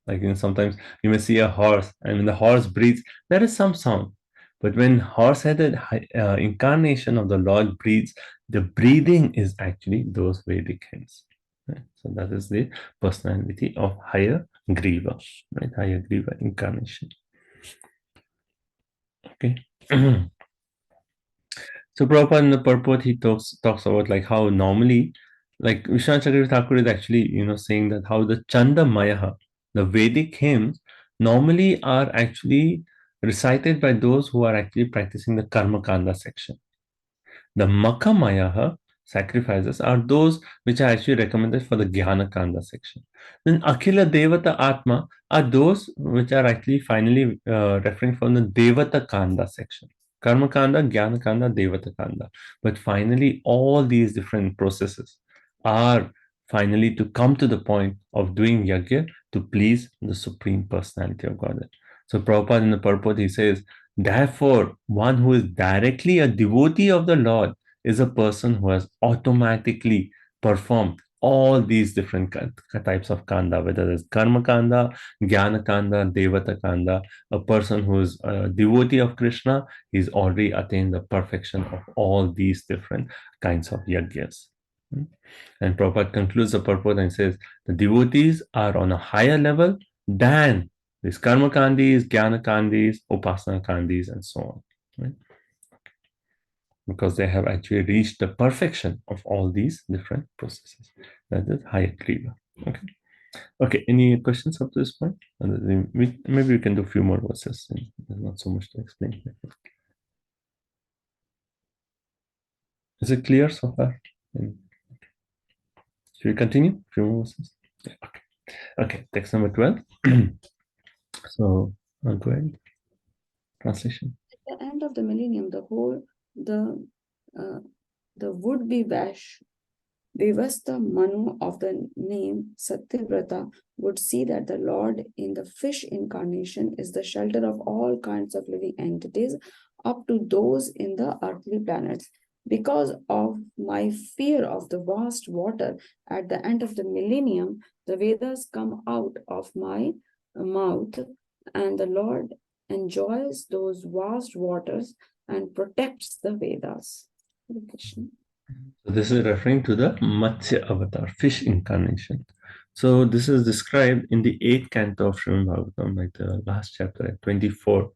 like sometimes you may see a horse, and when the horse breathes, there is some sound. But when horse-headed incarnation of the Lord breathes, the breathing is actually those Vedic hymns. Right? So that is the personality of higher Griva, right? Higher Griva incarnation. Okay. So Prabhupada in the purport, he talks about like how normally, like Vishwanath Chakravarti Thakur is actually, saying that how the Chanda Mayaha, the Vedic hymns, normally are actually recited by those who are actually practicing the Karma Kanda section. The Makamayaha sacrifices are those which are actually recommended for the Jnana Kanda section. Then Akhila Devata Atma are those which are actually finally referring from the Devata Kanda section. Karma Kanda, Jnana Kanda, Devata Kanda. But finally, all these different processes are finally to come to the point of doing yajna to please the Supreme Personality of Godhead. So Prabhupada in the purport, he says, therefore, one who is directly a devotee of the Lord is a person who has automatically performed all these different types of kanda, whether it's karma kanda, jnana kanda, devata kanda. A person who is a devotee of Krishna, he's already attained the perfection of all these different kinds of yajnas. And Prabhupada concludes the purport and says, the devotees are on a higher level than these karma kandis, jnana kandis, upasana kandis, and so on. Right? Because they have actually reached the perfection of all these different processes. That is higher kriya. Okay. Okay. Any questions up to this point? Maybe we can do a few more verses. There's not so much to explain. Is it clear so far? Should we continue? A few more verses. Yeah, okay. Okay. Text number 12. So go ahead. Translation. At the end of the millennium, the would-be Vivasta Manu of the name Satyavrata would see that the Lord in the fish incarnation is the shelter of all kinds of living entities, up to those in the earthly planets. Because of my fear of the vast water, at the end of the millennium, the Vedas come out of my mouth, and the Lord enjoys those vast waters and protects the Vedas. Hare Krishna. So this is referring to the Matsya avatar, fish incarnation. So this is described in the 8th canto of Srimad Bhagavatam, like the last chapter at 24,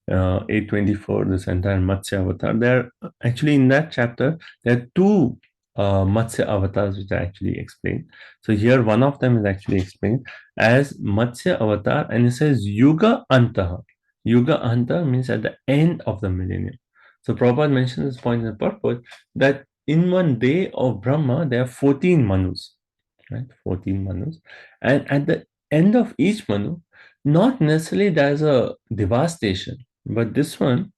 824, this entire Matsya avatar. There actually in that chapter, there are two Matsya avatars which are actually explained. So here one of them is actually explained as Matsya avatar, and it says Yuga Antaha. Yuga Anta means at the end of the millennium. So Prabhupada mentioned this point in the purport that in one day of Brahma, there are 14 manus, right? 14 manus. And at the end of each manu, not necessarily there's a devastation, but this one,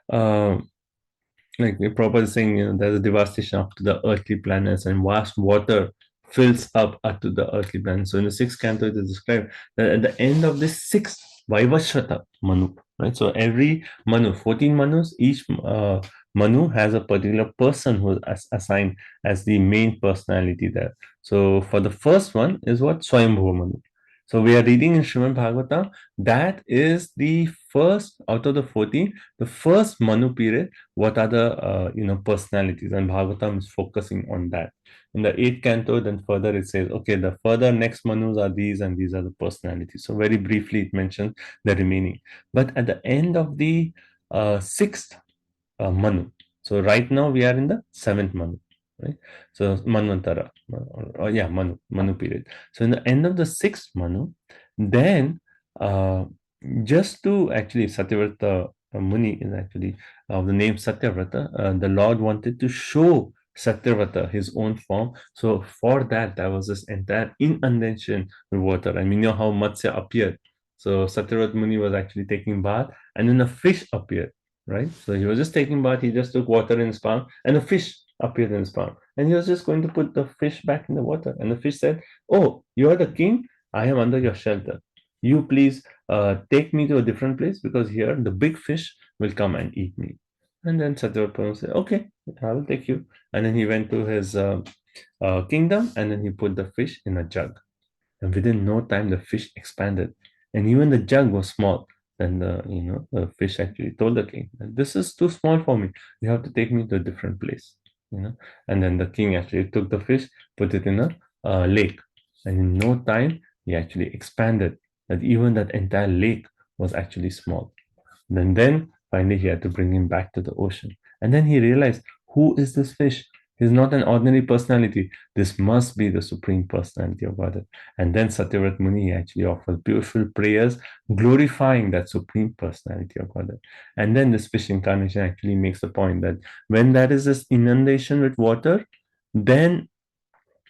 like the Prabhupada is saying, there's a devastation up to the earthly planets and vast water fills up to the earthly planets. So in the 6th canto, it is described that at the end of this 6th Vaivashvata Manu, right? So every Manu, 14 Manus, each Manu has a particular person who is assigned as the main personality there. So for the first one is what? Swayambhuva Manu. So we are reading in Srimad Bhagavatam, that is the first out of the 14, the first Manu period. What are the personalities? And Bhagavatam is focusing on that. In the 8th canto, then further it says, okay, the further next Manus are these, and these are the personalities. So very briefly it mentions the remaining. But at the end of the 6th Manu, So right now we are in the 7th Manu, right? So Manvantara, Manu period. So in the end of the 6th Manu, then just to actually Satyavrata Muni is actually the name Satyavrata, the Lord wanted to show Satyavrata his own form. So for that, there was this entire inundation with water. And we know how Matsya appeared. So Satyavrata Muni was actually taking bath, and then a fish appeared, right? So he was just taking bath, he just took water in his palm, and a fish appeared in his palm. And he was just going to put the fish back in the water. And the fish said, "Oh, you are the king, I am under your shelter. You please take me to a different place, because here the big fish will come and eat me." And then Satyavrata said, "Okay, I will take you." And then he went to his kingdom, and then he put the fish in a jug. And within no time, the fish expanded, and even the jug was small. And the fish actually told the king, "This is too small for me. You have to take me to a different place." And then the king actually took the fish, put it in a lake, and in no time, he actually expanded. That even that entire lake was actually small. Then finally he had to bring him back to the ocean. And then he realized, who is this fish? He's not an ordinary personality. This must be the supreme personality of Godhead. And then Satyavrata Muni actually offers beautiful prayers glorifying that supreme personality of Godhead. And then this fish incarnation actually makes the point that when there is this inundation with water, then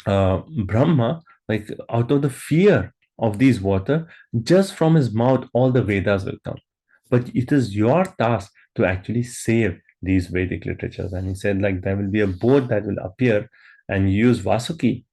Brahma, like out of the fear of these water, just from his mouth, all the Vedas will come. But it is your task to actually save these Vedic literatures. And he said, like, there will be a boat that will appear, and use Vasuki,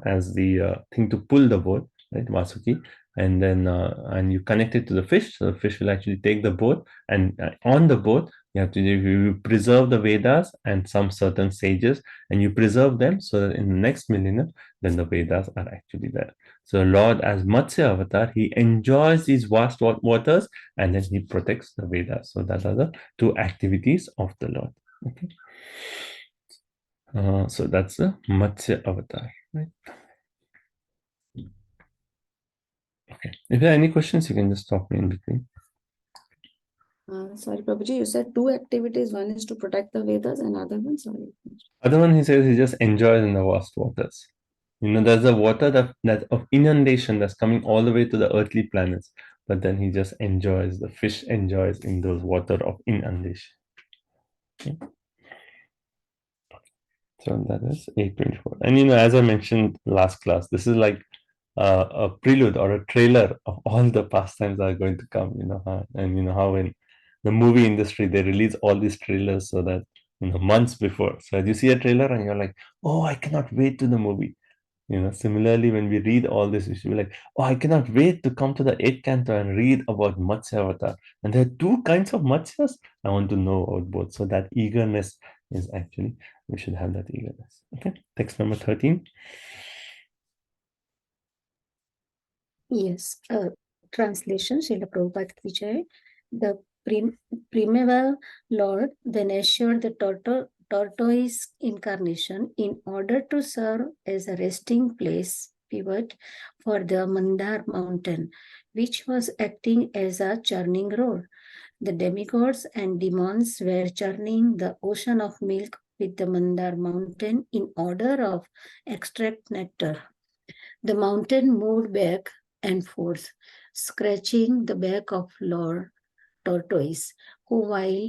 as the thing to pull the boat, right? Vasuki. And then and you connect it to the fish, so the fish will actually take the boat, and on the boat you preserve the Vedas and some certain sages, and you preserve them so that in the next millennium, then the Vedas are actually there. So Lord, as Matsya avatar, he enjoys these vast waters, and then he protects the Vedas. So that are the two activities of the Lord. Okay. So that's the Matsya avatar, right? Okay. If there are any questions, you can just stop me in between. Sorry, Prabhuji, you said two activities. One is to protect the Vedas, and other one, sorry. Other one, he says he just enjoys in the vast waters. There's a water that of inundation that's coming all the way to the earthly planets, but then he just enjoys, the fish enjoys in those water of inundation. Okay. So that is 824. And as I mentioned last class, this is like a prelude or a trailer of all the pastimes that are going to come. And how in the movie industry they release all these trailers so that months before. So as you see a trailer and you're like, oh, I cannot wait to the movie. Similarly, when we read all this, we should be like, oh, I cannot wait to come to the 8th canto and read about Matsya Avatar. And there are two kinds of Matsyas. I want to know about both. So that eagerness is actually, we should have that eagerness. Okay, text number 13. Yes, translation, Srila Prabhupada Ki Jai. The primeval Lord then assured the tortoise incarnation in order to serve as a resting place pivot for the Mandar mountain, which was acting as a churning road. The demigods and demons were churning the ocean of milk with the Mandar mountain in order of extract nectar. The mountain moved back and forth, scratching the back of Lord Tortoise, who, while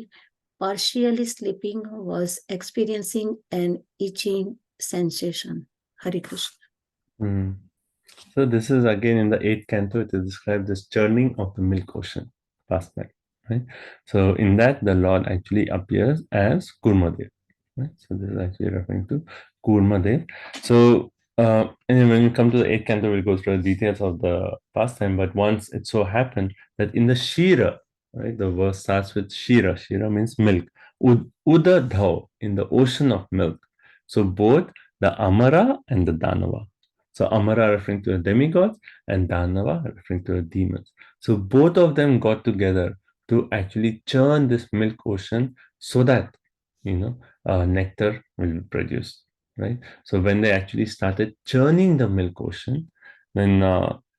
partially sleeping, was experiencing an itching sensation. Hare Krishna. So this is again in the 8th canto, it is described as churning of the milk ocean, past night, right? So in that, the Lord actually appears as Kurmadev, right? So this is actually referring to Kurmadev. So and then when we come to the 8th canto, we'll go through the details of the pastime. But once it so happened that in the Shira, right, the verse starts with Shira. Shira means milk. Uda Dhau, in the ocean of milk. So both the Amara and the Danava. So Amara referring to the demigods and Danava referring to the demons. So both of them got together to actually churn this milk ocean so that nectar will be produced, right? So when they actually started churning the milk ocean, then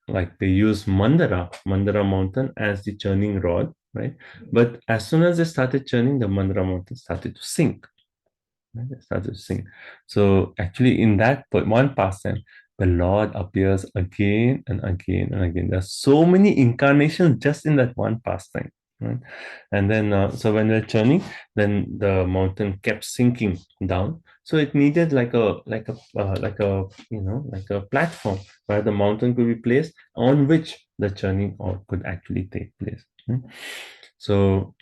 like they used Mandara mountain as the churning rod, right? But as soon as they started churning, the Mandara mountain started to sink. Right? They start to sing. So actually, in that one pastime, the Lord appears again and again and again. There's so many incarnations just in that one pastime. Right? And then, so when we're churning, then the mountain kept sinking down. So it needed like a like a platform where the mountain could be placed on which the churning could actually take place. Right? So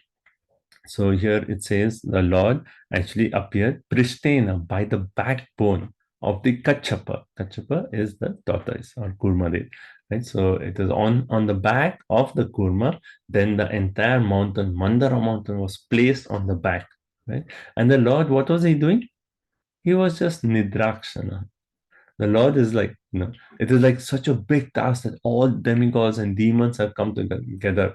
so here it says the Lord actually appeared Pristina by the backbone of the Kachapa. Kachapa is the tortoise or kurma, right? So it is on the back of the kurma. Then the entire mountain, Mandara mountain, was placed on the back, right? And the Lord, what was he doing? He was just nidrakshana. The Lord is like, it is like such a big task that all demigods and demons have come together.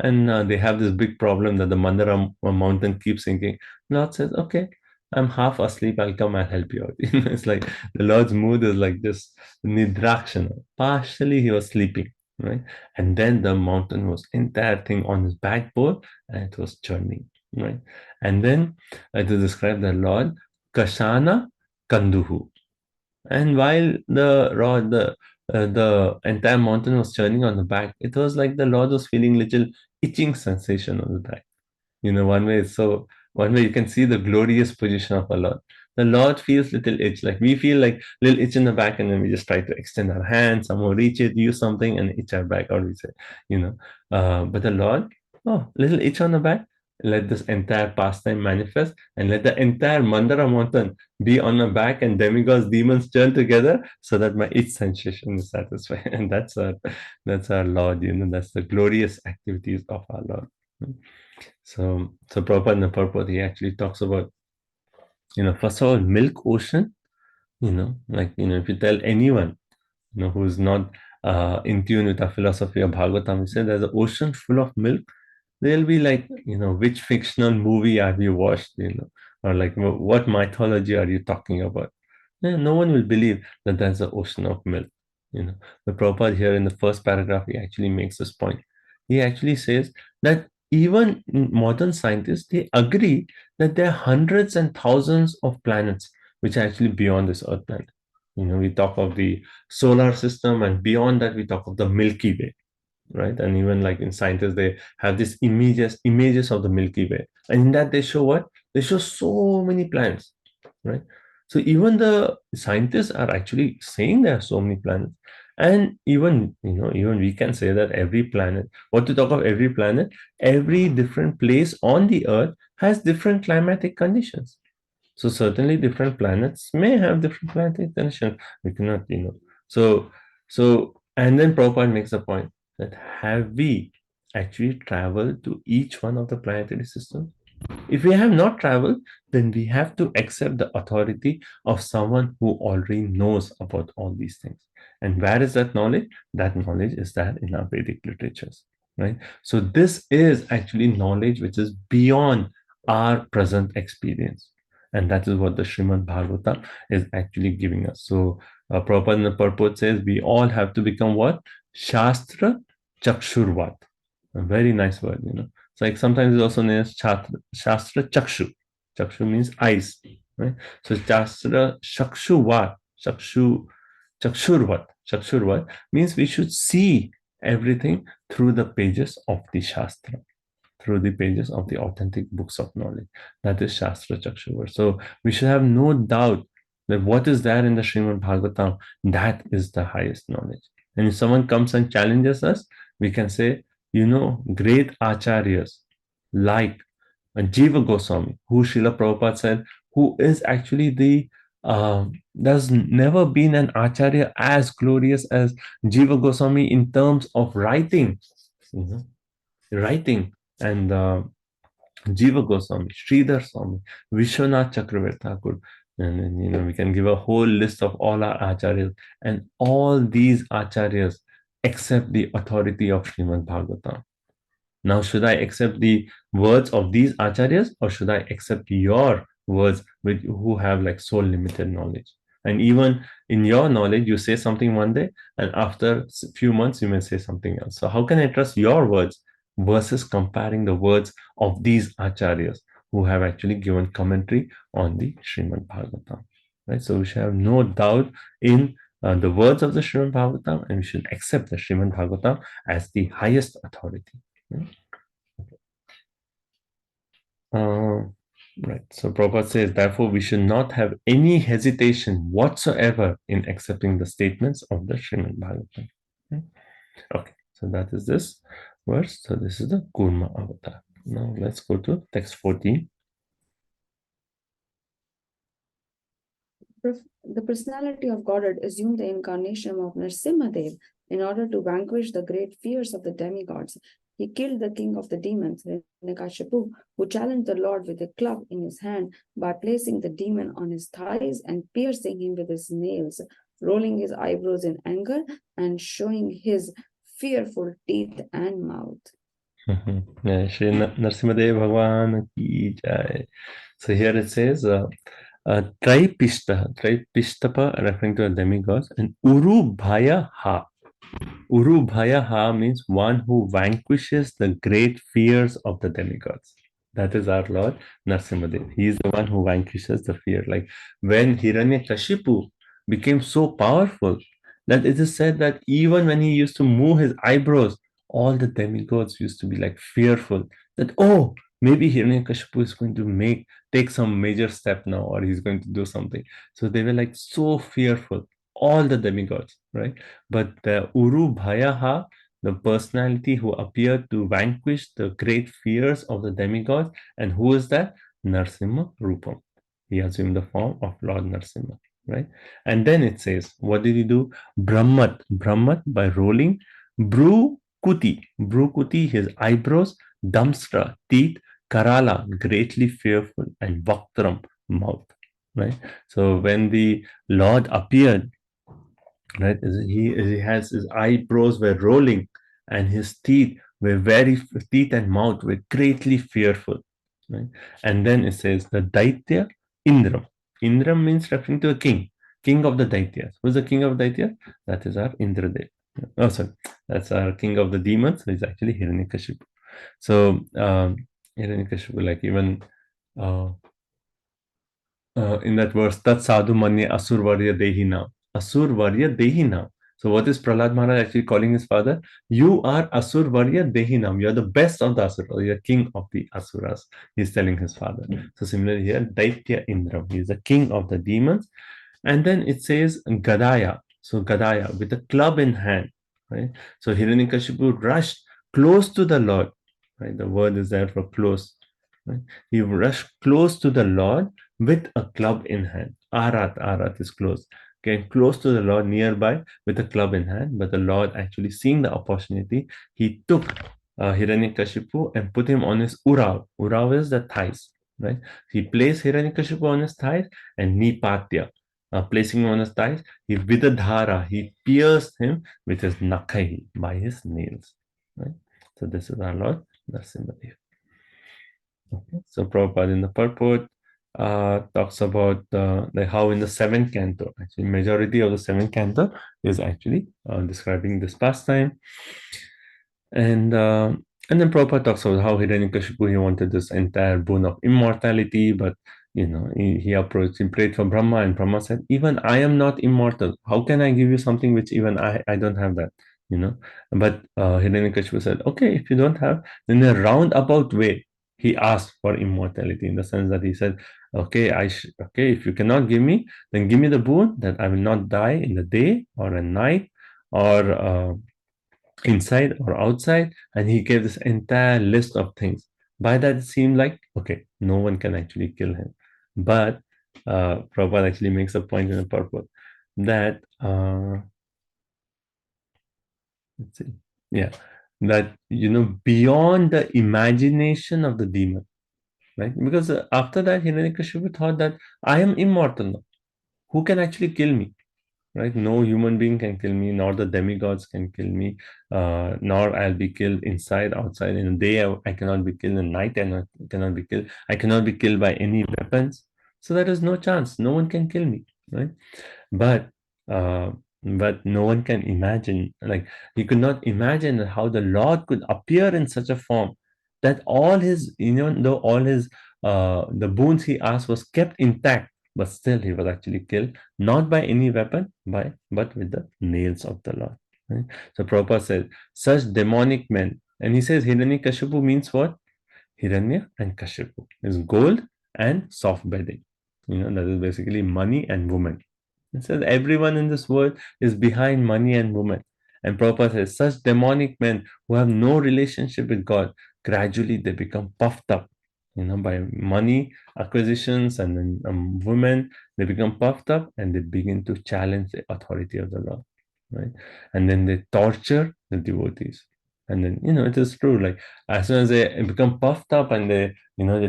And they have this big problem that the Mandara mountain keeps sinking. Lord says, okay, I'm half asleep. I'll come and help you out. It's like the Lord's mood is like just nidrakshana. Partially he was sleeping, right? And then the mountain was entire thing on his backbone and it was churning, right? And then to describe the Lord, Kashana Kanduhu. And while the entire mountain was churning on the back, it was like the Lord was feeling little itching sensation on the back. One way you can see the glorious position of our Lord. The Lord feels little itch, like we feel like little itch in the back, and then we just try to extend our hand, somehow reach it, use something, and itch our back, or we say, but the Lord, little itch on the back. Let this entire pastime manifest, and let the entire Mandara mountain be on my back, and demigods, demons turn together, so that my itch sensation is satisfied. And that's our Lord. That's the glorious activities of our Lord. So Prabhupada in the purport, he actually talks about, first of all, milk ocean, if you tell anyone, who's not in tune with the philosophy of Bhagavatam, he said there's an ocean full of milk. They'll be like, which fictional movie have you watched, or like, what mythology are you talking about? No one will believe that there's an ocean of milk. The Prabhupada here in the first paragraph, he actually makes this point. He actually says that even modern scientists, they agree that there are hundreds and thousands of planets which are actually beyond this Earth planet. We talk of the solar system, and beyond that, we talk of the Milky Way, right? And even like in scientists, they have these images of the Milky Way, and in that they show what? They show so many planets, right? So even the scientists are actually saying there are so many planets, and even we can say that every planet. What to talk of every planet? Every different place on the Earth has different climatic conditions. So certainly different planets may have different climatic conditions. We cannot, and then Prabhupada makes a point that have we actually traveled to each one of the planetary systems? If we have not traveled, then we have to accept the authority of someone who already knows about all these things. And where is that knowledge? That knowledge is there in our Vedic literatures, right? So this is actually knowledge which is beyond our present experience. And that is what the Srimad Bhagavatam is actually giving us. So Prabhupada in the purport says we all have to become what? Shastra Chakshurvat. A very nice word, It's like sometimes it's also known as Shastra Chakshu. Chakshu means eyes, right? So Shastra Chakshuvat, Chakshurvat means we should see everything through the pages of the Shastra, through the pages of the authentic books of knowledge. That is Shastra Chakshurvat. So we should have no doubt that what is there in the Srimad Bhagavatam, that is the highest knowledge. And if someone comes and challenges us, we can say, great acharyas like Jiva Goswami, who Srila Prabhupada said, who is actually there's never been an acharya as glorious as Jiva Goswami in terms of writing, writing. And Jiva Goswami, Sridhar Swami, Vishwanath Chakravarti Thakur, and we can give a whole list of all our acharyas, and all these acharyas accept the authority of Srimad Bhagavatam. Now, should I accept the words of these acharyas, or should I accept your words who have like so limited knowledge? And even in your knowledge, you say something one day, and after a few months, you may say something else. So how can I trust your words versus comparing the words of these acharyas who have actually given commentary on the Srimad Bhagavatam. Right? So we should have no doubt in the words of the Srimad Bhagavatam, and we should accept the Srimad Bhagavatam as the highest authority. Right? Right. So Prabhupada says, therefore, we should not have any hesitation whatsoever in accepting the statements of the Srimad Bhagavatam. Okay, so that is this verse. So this is the Kurma avatar. Now let's go to text 14. The personality of Godhead assumed the incarnation of Nrsimhadev in order to vanquish the great fears of the demigods. He killed the king of the demons, Hiranyakashipu, who challenged the Lord with a club in his hand by placing the demon on his thighs and piercing him with his nails, rolling his eyebrows in anger and showing his fearful teeth and mouth. Shri Nrsimhadev Bhagwan ki jai. So here it says, Traipishtapa, referring to a demigod, and Urubhaya Ha. Urubhaya Ha means one who vanquishes the great fears of the demigods. That is our Lord Nrsimhadev. He is the one who vanquishes the fear. Like when Hiranyakashipu became so powerful that it is said that even when he used to move his eyebrows, all the demigods used to be like fearful that, oh, maybe Hiranyakashipu is going to take some major step now, or he's going to do something. So they were like so fearful, all the demigods, right? But the Urubhayaha, the personality who appeared to vanquish the great fears of the demigods, and who is that? Narsimha Rupam. He assumed the form of Lord Narsimha, right? And then it says, what did he do? Brahmat by rolling, Bhrukuti, his eyebrows, Damstra, teeth, Karala, greatly fearful, and Vaktram, mouth, right? So when the Lord appeared, right, he has his eyebrows were rolling, and his teeth and mouth were greatly fearful, right? And then it says the Daitya Indram. Indram means referring to a king of the Daityas. Who's the king of Daityas? That is our Indradev. Oh, sorry, that's our king of the demons. So it's actually Hiranyakashipu. So Hiranyakashipu, like even in that verse, Tat Sadhu Manya Asurvarya Dehina. Asurvarya Dehina. So what is Prahlad Maharaj actually calling his father? You are Asurvarya Dehinam. You are the best of the Asuras. You are king of the Asuras. He's telling his father. So similarly here, Daitya Indram. He is the king of the demons. And then it says Gadaya. So Gadaya with a club in hand. Right? So Hiranyakashipu rushed close to the Lord. Right? The word is there for close. Right? He rushed close to the Lord with a club in hand. Arat is close. Came close to the Lord nearby with a club in hand, but the Lord actually seeing the opportunity, he took Hiranyakashipu and put him on his urav. Urav is the thighs, right? He placed Hiranyakashipu on his thighs and Nipatya, placing him on his thighs, he Vidadhara, he pierced him with his nakai, by his nails, right? So this is our Lord Nrsimhadev. Okay. So Prabhupada in the purport talks about like how in the seventh canto, actually majority of the seventh canto is actually describing this pastime. And then Prabhupada talks about how Hiranyakashipu, he wanted this entire boon of immortality, but he approached, he prayed for Brahma, and Brahma said, even I am not immortal. How can I give you something which even I don't have that? But Hiranyakashipu said, okay, if you don't have, then in a roundabout way, he asked for immortality, in the sense that he said, okay, if you cannot give me, then give me the boon that I will not die in the day or at night or inside or outside. And he gave this entire list of things. By that, it seemed like, okay, no one can actually kill him. But Prabhupada actually makes a point in the purport that let's see, that beyond the imagination of the demon, right? Because after that, Hiranyakashipu thought that I am immortal now. Who can actually kill me? Right? No human being can kill me, nor the demigods can kill me, nor I'll be killed inside, outside. In the day, I cannot be killed. In the night, I cannot be killed. I cannot be killed by any weapons. So there is no chance. No one can kill me, right? But no one can imagine, like he could not imagine how the Lord could appear in such a form that all his, though all his the boons he asked was kept intact, but still he was actually killed, not by any weapon, but with the nails of the Lord. Right? So Prabhupada says, such demonic men, and he says Hiranyakashipu means what? Hiranya and Kashipu is gold and soft bedding. That is basically money and women. It says everyone in this world is behind money and women. And Prabhupada says, such demonic men who have no relationship with God, gradually they become puffed up, by money acquisitions, and then women, they become puffed up and they begin to challenge the authority of the Lord, right? And then they torture the devotees. And then, it is true, like as soon as they become puffed up and they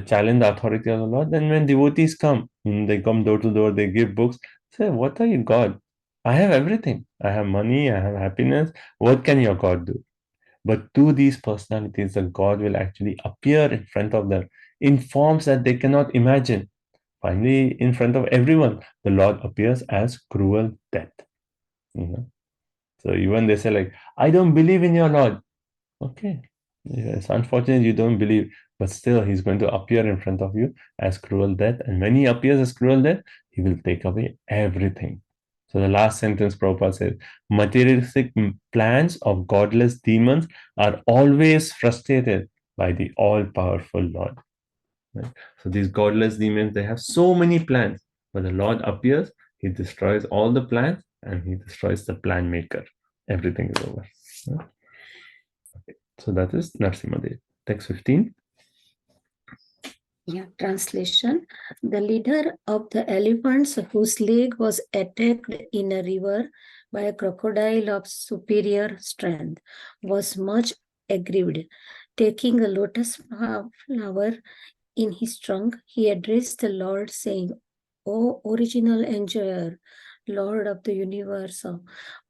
challenge the authority of the Lord, then when devotees come, they come door to door, they give books, say, what are you, God? I have everything. I have money, I have happiness. What can your God do? But to these personalities, the God will actually appear in front of them in forms that they cannot imagine. Finally, in front of everyone, the Lord appears as cruel death. So even they say, like, I don't believe in your Lord. Okay. It's unfortunate you don't believe, but still he's going to appear in front of you as cruel death. And when he appears as cruel death, he will take away everything. So the last sentence Prabhupada says, materialistic plans of godless demons are always frustrated by the all-powerful Lord. Right? So these godless demons, they have so many plans, but the Lord appears, he destroys all the plans, and he destroys the plan maker. Everything is over. Right? So that is Narasimhadev. Text 15. Yeah, translation. The leader of the elephants whose leg was attacked in a river by a crocodile of superior strength was much aggrieved. Taking a lotus flower in his trunk, he addressed the Lord, saying, O original enjoyer, Lord of the universe,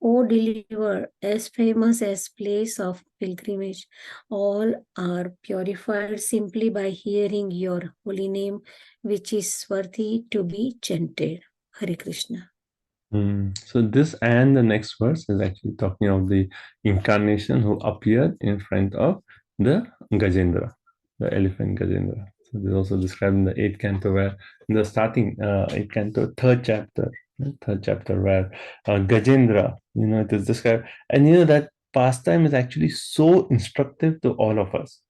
O deliverer, as famous as place of pilgrimage, all are purified simply by hearing your holy name, which is worthy to be chanted. Hare Krishna. So this and the next verse is actually talking of the incarnation who appeared in front of the Gajendra, the elephant Gajendra. So this is also described in the 8th canto, where in the starting 8th canto, third chapter, where Gajendra, it is described, and that pastime is actually so instructive to all of us,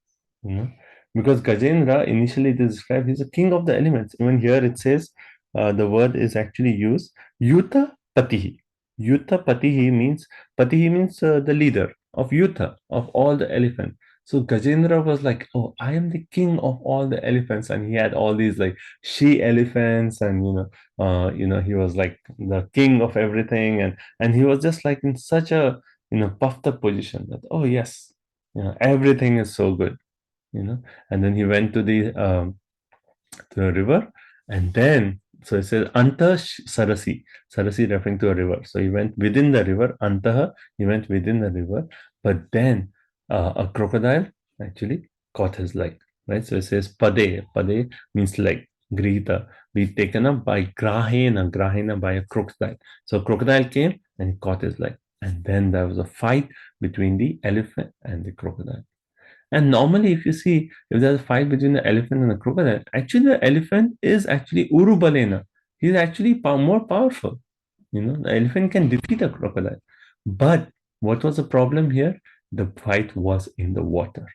because Gajendra, initially it is described, he's a king of the elements. Even here it says, the word is actually used, Yuta Patihi. Yuta Patihi means the leader of Yuta, of all the elephants. So Gajendra was like, oh, I am the king of all the elephants, and he had all these like she elephants, and he was like the king of everything, and he was just like in such a puffed up position that, oh yes, everything is so good, and then he went to the river, and then so it says Anta Sarasi, Sarasi referring to a river. So he went within the river, Antaha, he went within the river, but then a crocodile actually caught his leg, right? So it says Pade, Pade means leg, Grihita, be taken up by Grahena by a crocodile. So a crocodile came and he caught his leg. And then there was a fight between the elephant and the crocodile. And normally, if you see, if there's a fight between the elephant and the crocodile, actually the elephant is actually Urubalena. He's actually more powerful. The elephant can defeat a crocodile. But what was the problem here? The fight was in the water.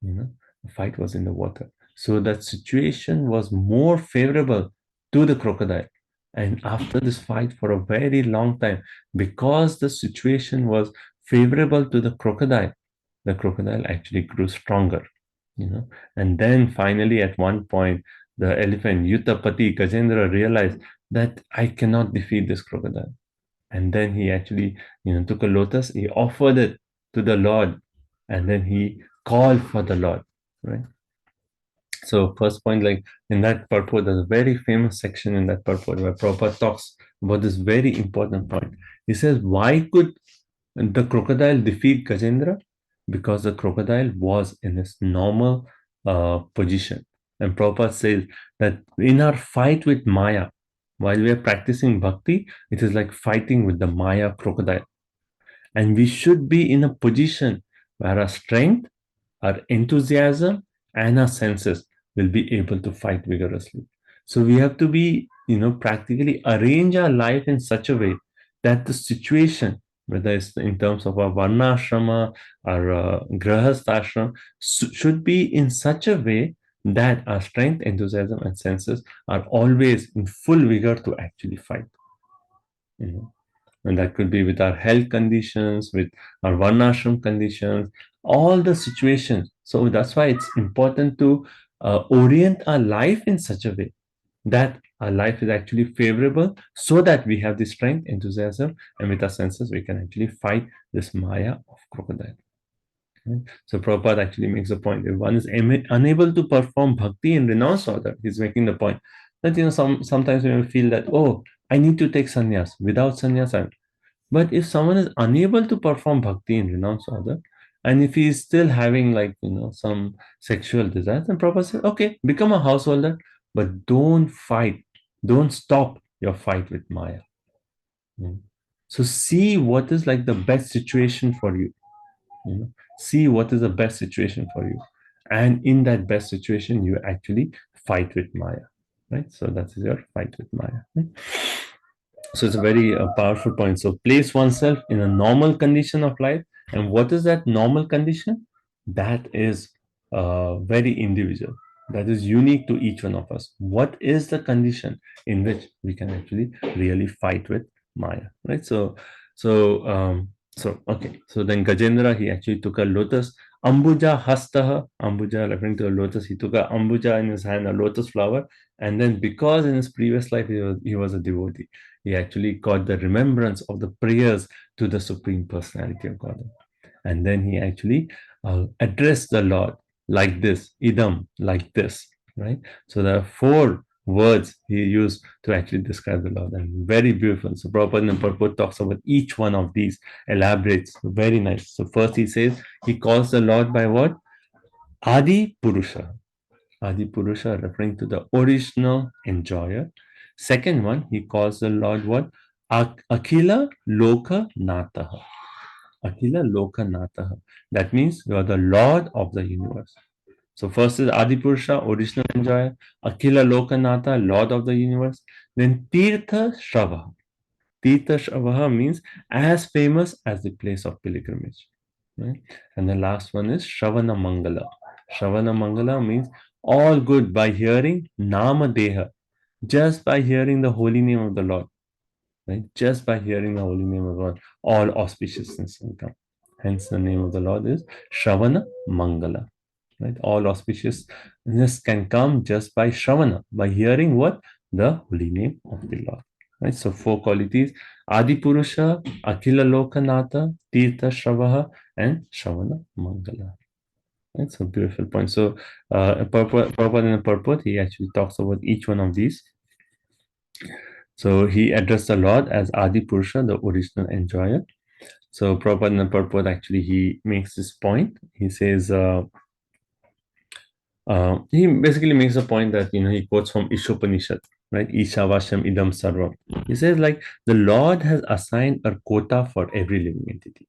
The fight was in the water. So that situation was more favorable to the crocodile. And after this fight for a very long time, because the situation was favorable to the crocodile actually grew stronger, and then finally at one point the elephant Yutapati Gajendra realized that I cannot defeat this crocodile, and then he actually took a lotus, he offered it to the Lord, and then he called for the Lord, right? So first point, like in that purport, there's a very famous section in that purport where Prabhupada talks about this very important point. He says, why could the crocodile defeat Gajendra? Because the crocodile was in its normal position. And Prabhupada says that in our fight with Maya, while we are practicing bhakti, it is like fighting with the Maya crocodile. And we should be in a position where our strength, our enthusiasm, and our senses will be able to fight vigorously. So we have to be, practically arrange our life in such a way that the situation, whether it's in terms of our varnashrama or grahasthashrama, should be in such a way that our strength, enthusiasm, and senses are always in full vigor to actually fight. And that could be with our health conditions, with our varnashram conditions, all the situations. So that's why it's important to orient our life in such a way that our life is actually favorable, so that we have the strength, enthusiasm, and with our senses we can actually fight this Maya of crocodile. Right? So Prabhupada actually makes a point: if one is unable to perform bhakti in renounced order, he's making the point that sometimes we feel that, oh, I need to take sannyas. Without sannyas, but if someone is unable to perform bhakti in renounced order, and if he is still having some sexual desires, then Prabhupada says, okay, become a householder, but don't fight, don't stop your fight with Maya. So see what is like the best situation for you. See what is the best situation for you, and in that best situation, you actually fight with Maya, right? So that is your fight with Maya. Right? So it's a very powerful point. So place oneself in a normal condition of life. And what is that normal condition? That is very individual. That is unique to each one of us. What is the condition in which we can actually really fight with Maya, right? So okay. So then Gajendra, he actually took a lotus. Ambuja hastaha. Ambuja referring to a lotus. He took a ambuja in his hand, a lotus flower. And then because in his previous life he was a devotee, he actually got the remembrance of the prayers to the Supreme Personality of Godhead. And then he actually addressed the Lord like this, idam, like this, right? So there are 4 words he used to actually describe the Lord, and very beautiful. So Prabhupada and Purport talks about each one of these, elaborates, very nice. So first he says, he calls the Lord by what? Adi Purusha. Adi Purusha referring to the original enjoyer. Second one, he calls the Lord what? Akhila Loka Nataha. Akhila Loka Nataha. That means you are the Lord of the universe. So first is Adi Purusha, original enjoyer. Akhila Loka Nata, Lord of the universe. Then Tirtha Shravaha. Tirtha Shravaha means as famous as the place of pilgrimage. Right? And the last one is Shravana Mangala. Shravana Mangala means all good by hearing Nama Deha, just by hearing the holy name of the Lord. Right? Just by hearing the holy name of the Lord, all auspiciousness will come. Hence, the name of the Lord is Shravana Mangala. Right? All auspiciousness can come just by Shravana, by hearing what? The holy name of the Lord. Right? So 4 qualities: Adi Purusha, Akhila Lokanatha, Tirtha Shravaha, and Shravana Mangala. That's a beautiful point. So Prabhupada in the purport, he actually talks about each one of these. So he addressed the Lord as Adi Purusha, the original enjoyer. So Prabhupada in the purport, actually, he makes this point. He says, he basically makes a point that, he quotes from Ishopanishad, right? Ishavasham idam sarvam. He says, like, the Lord has assigned a quota for every living entity.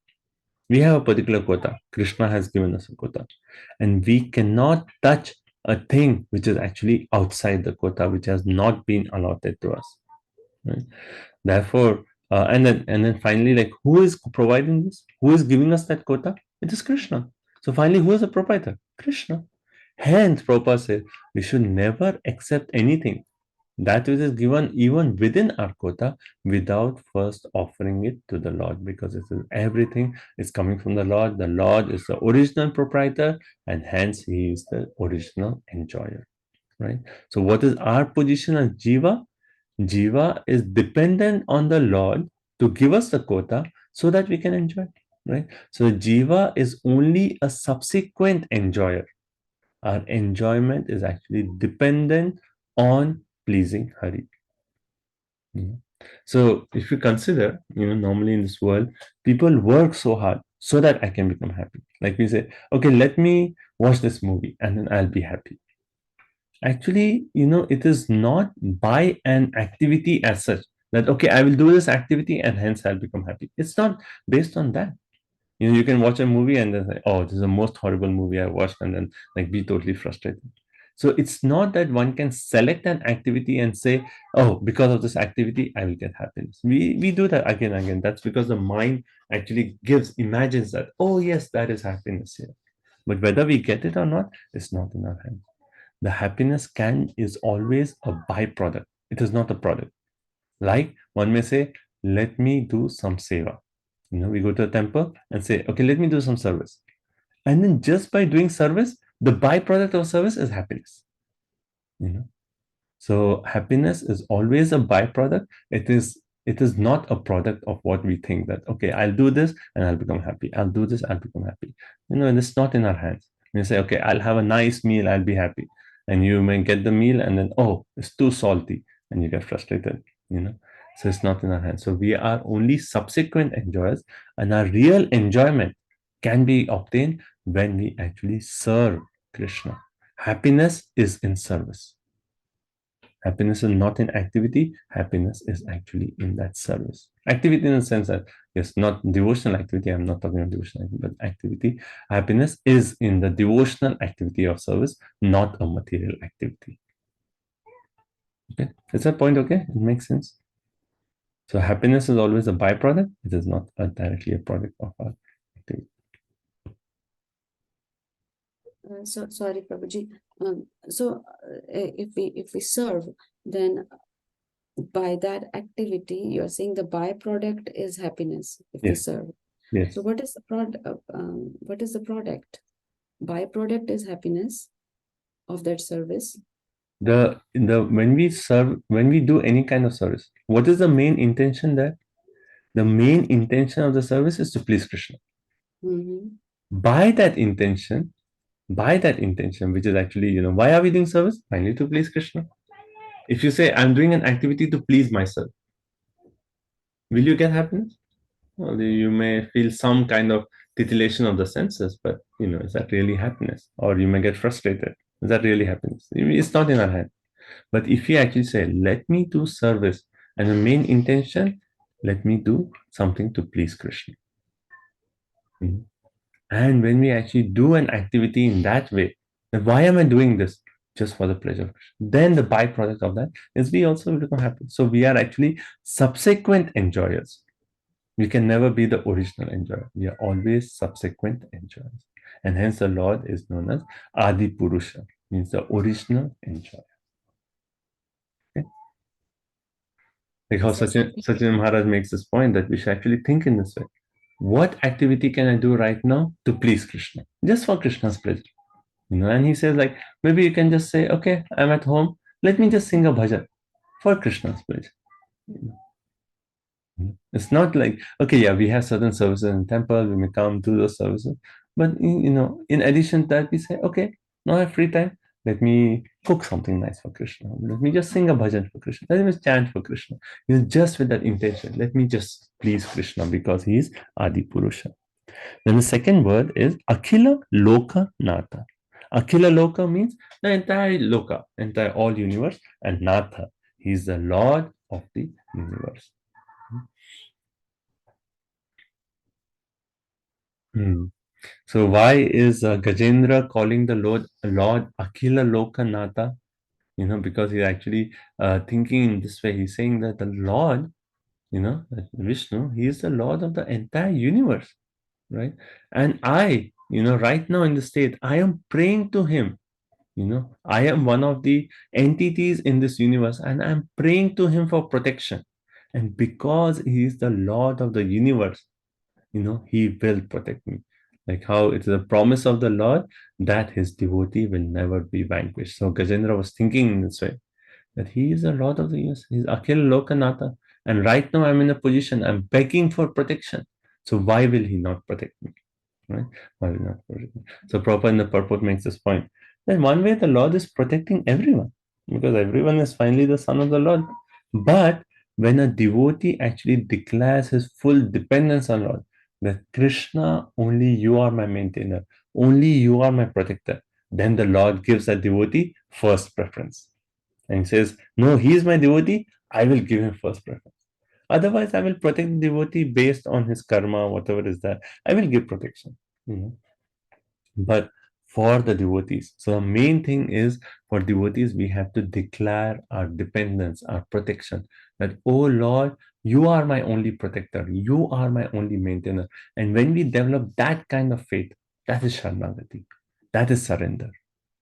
We have a particular quota. Krishna has given us a quota. And we cannot touch a thing which is actually outside the quota, which has not been allotted to us. Right? Therefore, and then finally, like, who is providing this? Who is giving us that quota? It is Krishna. So finally, who is the proprietor? Krishna. Hence, Prabhupada says we should never accept anything that which is given even within our quota without first offering it to the Lord, because everything is coming from the Lord. The Lord is the original proprietor, and hence he is the original enjoyer. Right? So what is our position as Jiva? Jiva is dependent on the Lord to give us the quota so that we can enjoy, right? So Jiva is only a subsequent enjoyer. Our enjoyment is actually dependent on pleasing Hari. So if you consider, normally in this world, people work so hard so that I can become happy. Like we say, okay, let me watch this movie and then I'll be happy. Actually, it is not by an activity as such that, okay, I will do this activity and hence I'll become happy. It's not based on that. You can watch a movie and then say, oh, this is the most horrible movie I watched, and then like be totally frustrated. So it's not that one can select an activity and say, oh, because of this activity, I will get happiness. We do that again and again. That's because the mind actually imagines that, oh, yes, that is happiness here. But whether we get it or not, it's not in our hands. The happiness is always a byproduct. It is not a product. Like one may say, let me do some seva. We go to a temple and say, okay, let me do some service. And then just by doing service, the byproduct of service is happiness. So happiness is always a byproduct. It is not a product of what we think that, okay, I'll do this and I'll become happy. I'll do this, I'll become happy. And it's not in our hands. You say, okay, I'll have a nice meal, I'll be happy. And you may get the meal and then, oh, it's too salty, and you get frustrated. So it's not in our hands. So we are only subsequent enjoyers, and our real enjoyment can be obtained when we actually serve Krishna. Happiness is in service. Happiness is not in activity. Happiness is actually in that service. Activity in the sense that, yes, not devotional activity. I'm not talking about devotional activity, but activity. Happiness is in the devotional activity of service, not a material activity. Okay, is that point okay? It makes sense. So happiness is always a byproduct. It is not directly a product of our activity. So sorry, Prabhuji. If we serve, then by that activity, you're saying the byproduct is happiness if we Yes. serve. Yes. So what is the product? What is the product? Byproduct is happiness of that service. When we serve, when we do any kind of service, what is the main intention there? The main intention of the service is to please Krishna. Mhm. By that intention, which is actually, why are we doing service? Finally, to please Krishna. If you say, I'm doing an activity to please myself, will you get happiness? Well, you may feel some kind of titillation of the senses, but, is that really happiness? Or you may get frustrated. Is that really happiness? It's not in our hand. But if you actually say, let me do service, and the main intention, let me do something to please Krishna. And when we actually do an activity in that way, then why am I doing this? Just for the pleasure of Krishna. Then the byproduct of that is we also become happy. So we are actually subsequent enjoyers. We can never be the original enjoyer. We are always subsequent enjoyers. And hence the Lord is known as Adi Purusha, means the original enjoyer. Okay? Like how Sachin Maharaj makes this point that we should actually think in this way. What activity can I do right now to please Krishna? Just for Krishna's pleasure. And he says, like, maybe you can just say, okay, I'm at home. Let me just sing a bhajan for Krishna's pleasure. It's not like, okay, yeah, we have certain services in temple, we may come do those services. But, in addition to that, we say, okay, now I have free time. Let me cook something nice for Krishna. Let me just sing a bhajan for Krishna. Let me chant for Krishna. Just with that intention. Let me just please Krishna because he is Adi Purusha. Then the second word is Akhila Loka Natha. Akhila Loka means the entire Loka, entire all universe, and Natha, he is the Lord of the universe. So why is Gajendra calling the Lord Akhila Loka Natha? Because he's actually thinking in this way. He's saying that the Lord, Vishnu, he is the Lord of the entire universe, right? And I, right now in the state, I am praying to him. I am one of the entities in this universe, and I'm praying to him for protection. And because he is the Lord of the universe, he will protect me. Like how it is a promise of the Lord that his devotee will never be vanquished. So Gajendra was thinking in this way, that he is the Lord of the universe. He's Akhil Lokanatha. And right now I'm in a position, I'm begging for protection. So why will he not protect me? Right? Why will he not protect me? So Prabhupada in the purport makes this point. Then one way the Lord is protecting everyone, because everyone is finally the son of the Lord. But when a devotee actually declares his full dependence on Lord, that Krishna, only you are my maintainer, only you are my protector, then the Lord gives that devotee first preference. And he says, no, he is my devotee, I will give him first preference. Otherwise, I will protect the devotee based on his karma, whatever is that. I will give protection. But for the devotees. So the main thing is for devotees, we have to declare our dependence, our protection. That, oh Lord, you are my only protector, you are my only maintainer. And when we develop that kind of faith, that is Sharanagati, that is surrender.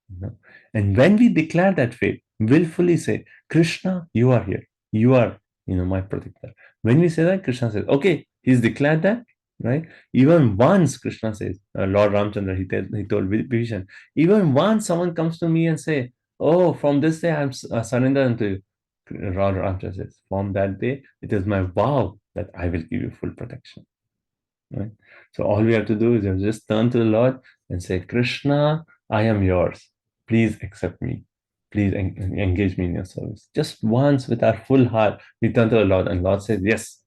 You know? And when we declare that faith, willfully say, Krishna, you are here, you are, my protector. When we say that, Krishna says, okay, he's declared that, right? Even once Krishna says, Lord Ramchandra, he told Vibhishan, even once someone comes to me and say, oh, from this day I'm surrendered unto you. Lord Ramchandra says, from that day, it is my vow that I will give you full protection. Right? So all we have to do is just turn to the Lord and say, Krishna, I am yours. Please accept me. Please engage me in your service. Just once with our full heart, we turn to the Lord, and Lord says, yes,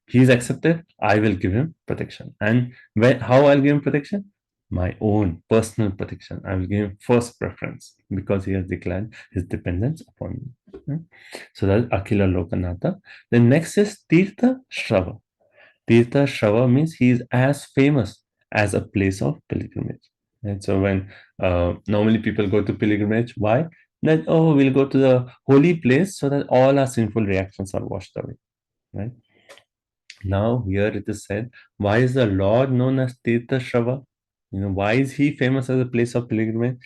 he's accepted. I will give him protection. And how I'll give him protection? My own personal protection. I will give him first preference because he has declared his dependence upon me. Right? So that's Akhila Lokanatha. The next is Tirtha Shrava. Tirtha Shrava means he is as famous as a place of pilgrimage. And so when normally people go to pilgrimage, why? That, oh, we'll go to the holy place so that all our sinful reactions are washed away. Right? Now here it is said, why is the Lord known as Tirtha Shrava? Why is he famous as a place of pilgrimage?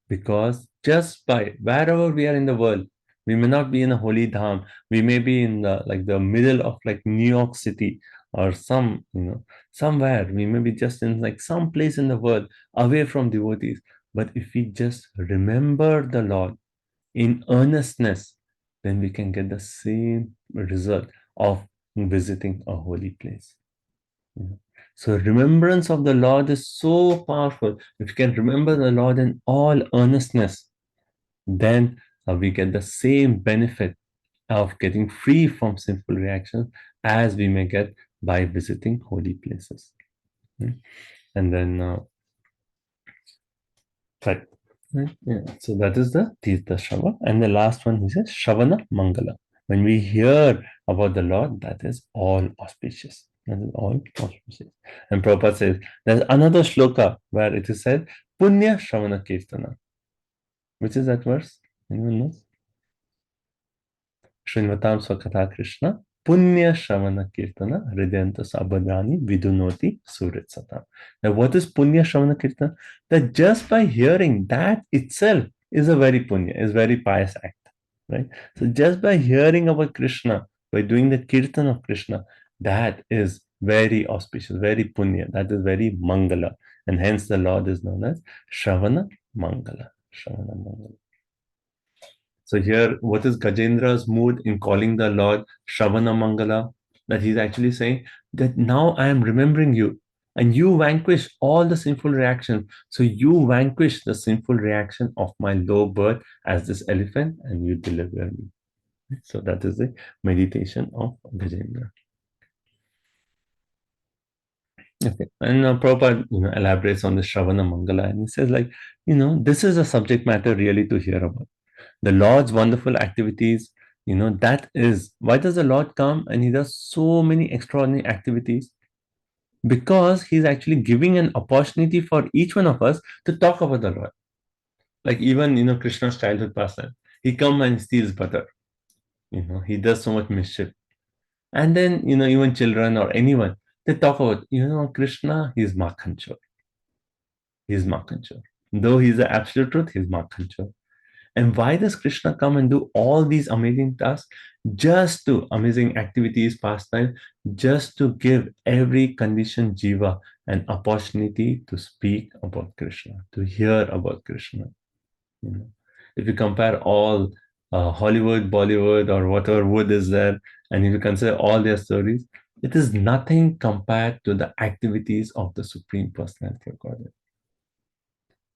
Because just by wherever we are in the world, we may not be in a holy dham, we may be in the middle of like New York City or somewhere, we may be just in like some place in the world away from devotees. But if we just remember the Lord in earnestness, then we can get the same result of visiting a holy place. So remembrance of the Lord is so powerful. If you can remember the Lord in all earnestness, then we get the same benefit of getting free from sinful reactions as we may get by visiting holy places. And then, right. Yeah. So that is the Tirtha Shrava. And the last one, he says, Shravana Mangala. When we hear about the Lord, that is all auspicious. That is all auspicious. And Prabhupada says, there's another shloka where it is said, Punya Shravana Kirtana. Which is that verse? Anyone knows? Srinvatam Swakatha Krishna, Punya Shravana Kirtana, Hridayanta Sabhadrani, Vidunoti, Surit Satam. Now, what is Punya Shravana Kirtana? That just by hearing that itself is a very punya, is very pious act. Right? So just by hearing about Krishna, by doing the kirtan of Krishna, that is very auspicious, very punya, that is very mangala. And hence the Lord is known as Shravana Mangala. Shravana Mangala. So here, what is Gajendra's mood in calling the Lord Shravana Mangala? That he's actually saying that now I am remembering you and you vanquish all the sinful reactions. So you vanquish the sinful reaction of my low birth as this elephant and you deliver me. So that is the meditation of Gajendra. Okay, and Prabhupada elaborates on the Shravana Mangala and he says like, this is a subject matter really to hear about. The Lord's wonderful activities, that is, why does the Lord come and he does so many extraordinary activities? Because he's actually giving an opportunity for each one of us to talk about the Lord. Like even, Krishna's childhood pastime. He comes and steals butter. He does so much mischief. And then, even children or anyone, they talk about, Krishna, he's Makhanchor. He's Makhanchor. Though he's the absolute truth, he's Makhanchor. And why does Krishna come and do all these amazing tasks? Just to amazing activities, pastime, just to give every conditioned jiva an opportunity to speak about Krishna, to hear about Krishna. If you compare all Hollywood, Bollywood, or whatever wood is there, and if you consider all their stories, it is nothing compared to the activities of the Supreme Personality of Godhead.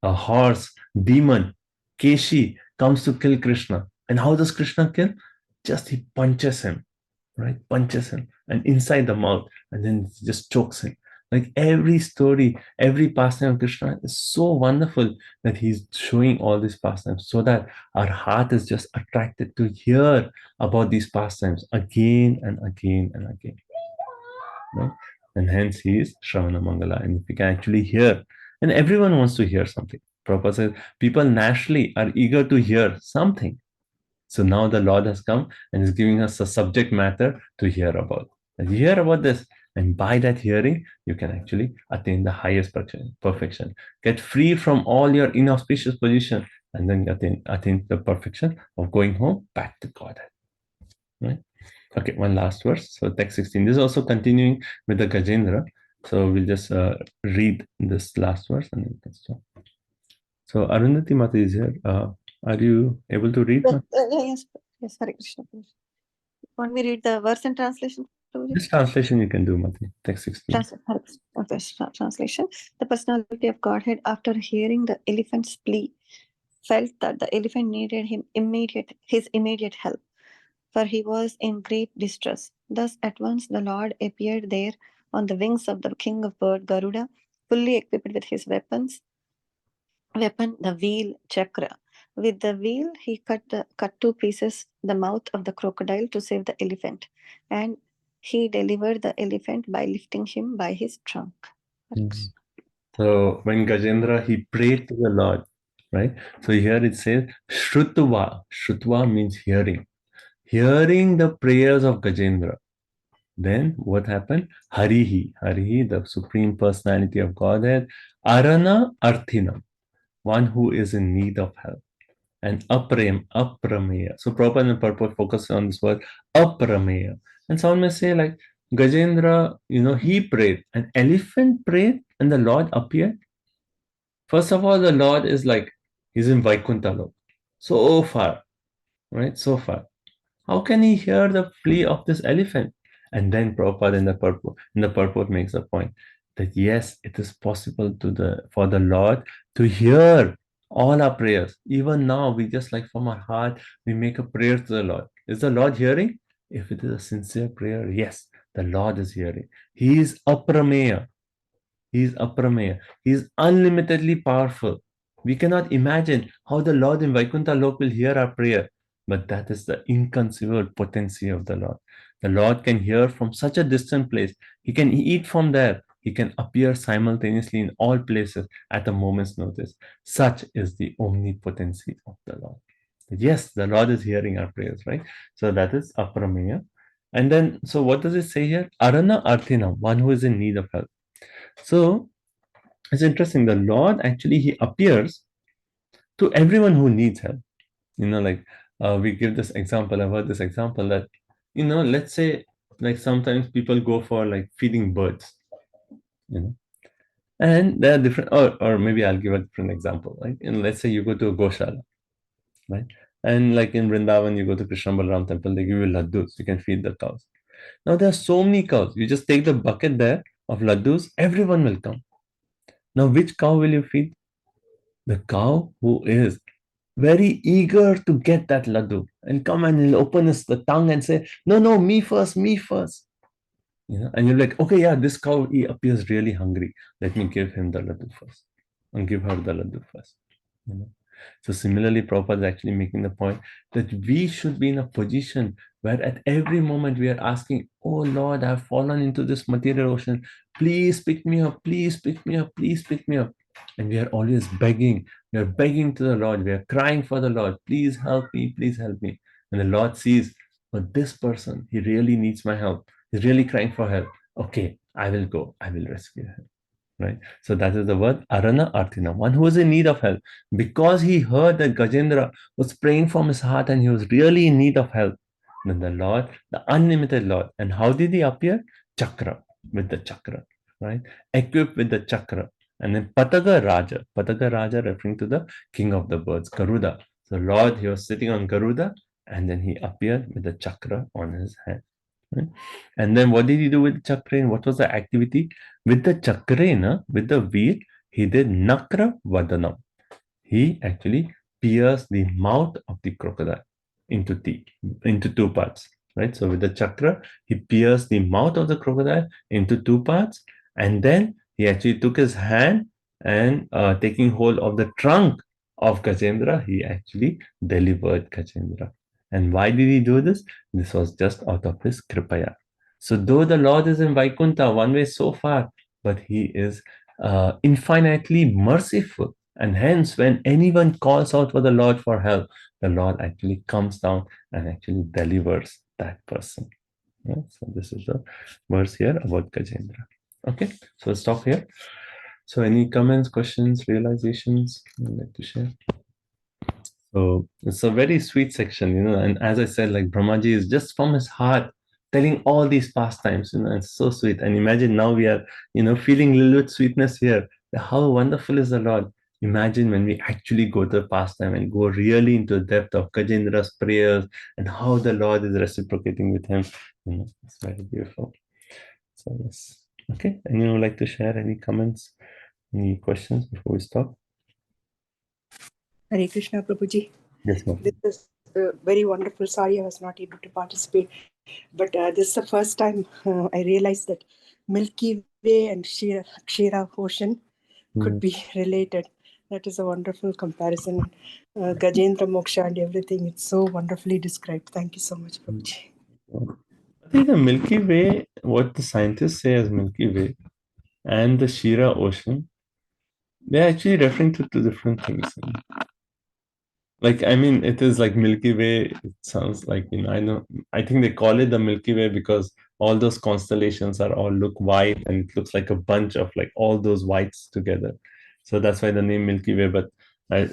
A horse, demon, Keshi comes to kill Krishna. And how does Krishna kill? Just he punches him, right? Punches him and inside the mouth and then just chokes him. Like every story, every pastime of Krishna is so wonderful that he's showing all these pastimes so that our heart is just attracted to hear about these pastimes again and again and again. Right? And hence he is Shravana Mangala. And if we can actually hear, and everyone wants to hear something. Prabhupada says people naturally are eager to hear something. So now the Lord has come and is giving us a subject matter to hear about. And you hear about this, and by that hearing, you can actually attain the highest perfection. Get free from all your inauspicious position, and then attain the perfection of going home back to Godhead. Right? Okay, one last verse. So text 16. This is also continuing with the Gajendra. So we'll just read this last verse and then we can stop. So Arundhati Mata is here. Are you able to read? Yes, Hare Krishna. Want me to read the verse and translation? This translation you can do, Mati. Text 16. Translation. The personality of Godhead, after hearing the elephant's plea, felt that the elephant needed his immediate help, for he was in great distress. Thus, at once the Lord appeared there on the wings of the king of bird Garuda, fully equipped with his weapon, the wheel chakra. With the wheel, he cut to pieces the mouth of the crocodile to save the elephant, and he delivered the elephant by lifting him by his trunk. So when Gajendra, he prayed to the Lord, right? So here it says Shrutva. Shrutva means hearing. Hearing the prayers of Gajendra. Then what happened? Harihi. Harihi, the Supreme Personality of Godhead. Arana Arthinam, one who is in need of help. And Aprameya. So Prabhupada and purport focus on this word Aprameya. And someone may say, like, Gajendra, he prayed. An elephant prayed and the Lord appeared. First of all, the Lord is like, he's in Vaikuntha Lok. So far, right? So far. How can he hear the plea of this elephant? And then Prabhupada in the purport makes a point that yes, it is possible for the Lord to hear all our prayers. Even now, we just like from our heart, we make a prayer to the Lord. Is the Lord hearing? If it is a sincere prayer, yes, the Lord is hearing. He is Aprameya. He is Aprameya. He is unlimitedly powerful. We cannot imagine how the Lord in Vaikuntha Lok will hear our prayer. But that is the inconceivable potency of the Lord. The Lord can hear from such a distant place. He can eat from there. He can appear simultaneously in all places at a moment's notice. Such is the omnipotency of the Lord. Yes, the Lord is hearing our prayers, right? So that is Aprameya. And then, so what does it say here? Arana Arthinam, one who is in need of help. So it's interesting. The Lord actually, he appears to everyone who needs help. We give this example. I've heard this example that, let's say, like sometimes people go for like feeding birds, and there are different, or maybe I'll give a different example. Like, let's say you go to a Goshala, right? And like in Vrindavan, you go to Krishna Balaram temple, they give you laddus, you can feed the cows. Now there are so many cows. You just take the bucket there of laddus, everyone will come. Now, which cow will you feed? The cow who is very eager to get that laddu and come and he'll open the tongue and say, no, me first, me first. And you're like, okay, yeah, this cow, he appears really hungry. Let me give him the laddu first and give her the laddu first. So similarly, Prabhupada is actually making the point that we should be in a position where at every moment we are asking, oh Lord, I've fallen into this material ocean. Please pick me up, please pick me up, please pick me up. And we are always begging. We are begging to the Lord. We are crying for the Lord. Please help me, please help me. And the Lord sees, but this person, he really needs my help. He's really crying for help. Okay, I will go. I will rescue him. Right? So that is the word Arana Artina, one who is in need of help. Because he heard that Gajendra was praying from his heart and he was really in need of help. Then the Lord, the unlimited Lord. And how did he appear? Chakra, with the chakra, right? Equipped with the chakra. And then Pataga Raja referring to the king of the birds, Garuda. So Lord, he was sitting on Garuda and then he appeared with the chakra on his head. Right? And then what did he do with the chakra? What was the activity? With the chakra, with the wheel, he did Nakra Vadanam. He actually pierced the mouth of the crocodile into two parts. Right? So with the chakra, he pierced the mouth of the crocodile into two parts. And then he actually took his hand and taking hold of the trunk of Gajendra, he actually delivered Gajendra. And why did he do this? This was just out of his kripaya. So though the Lord is in Vaikuntha, one way so far, but he is infinitely merciful. And hence, when anyone calls out for the Lord for help, the Lord actually comes down and actually delivers that person. Yeah, so this is the verse here about Gajendra. Okay, so let's stop here. So any comments, questions, realizations you'd like to share? So it's a very sweet section, and as I said, like Brahmaji is just from his heart telling all these pastimes, it's so sweet. And imagine now we are, feeling a little bit sweetness here. How wonderful is the Lord. Imagine when we actually go to the pastime and go really into the depth of Gajendra's prayers and how the Lord is reciprocating with him. It's very beautiful. So yes. Okay. Anyone would like to share any comments, any questions before we stop? Hare Krishna, Prabhuji. Yes, ma'am. This is very wonderful. Sorry, I was not able to participate, but this is the first time I realized that Milky Way and Kshira Ocean could be related. That is a wonderful comparison. Gajendra Moksha and everything, it's so wonderfully described. Thank you so much, Prabhuji. I think the Milky Way, what the scientists say as Milky Way, and the Shira Ocean, they're actually referring to two different things. Like, I mean, it is like Milky Way. It sounds like, I think they call it the Milky Way because all those constellations are all look white and it looks like a bunch of like all those whites together. So that's why the name Milky Way. But I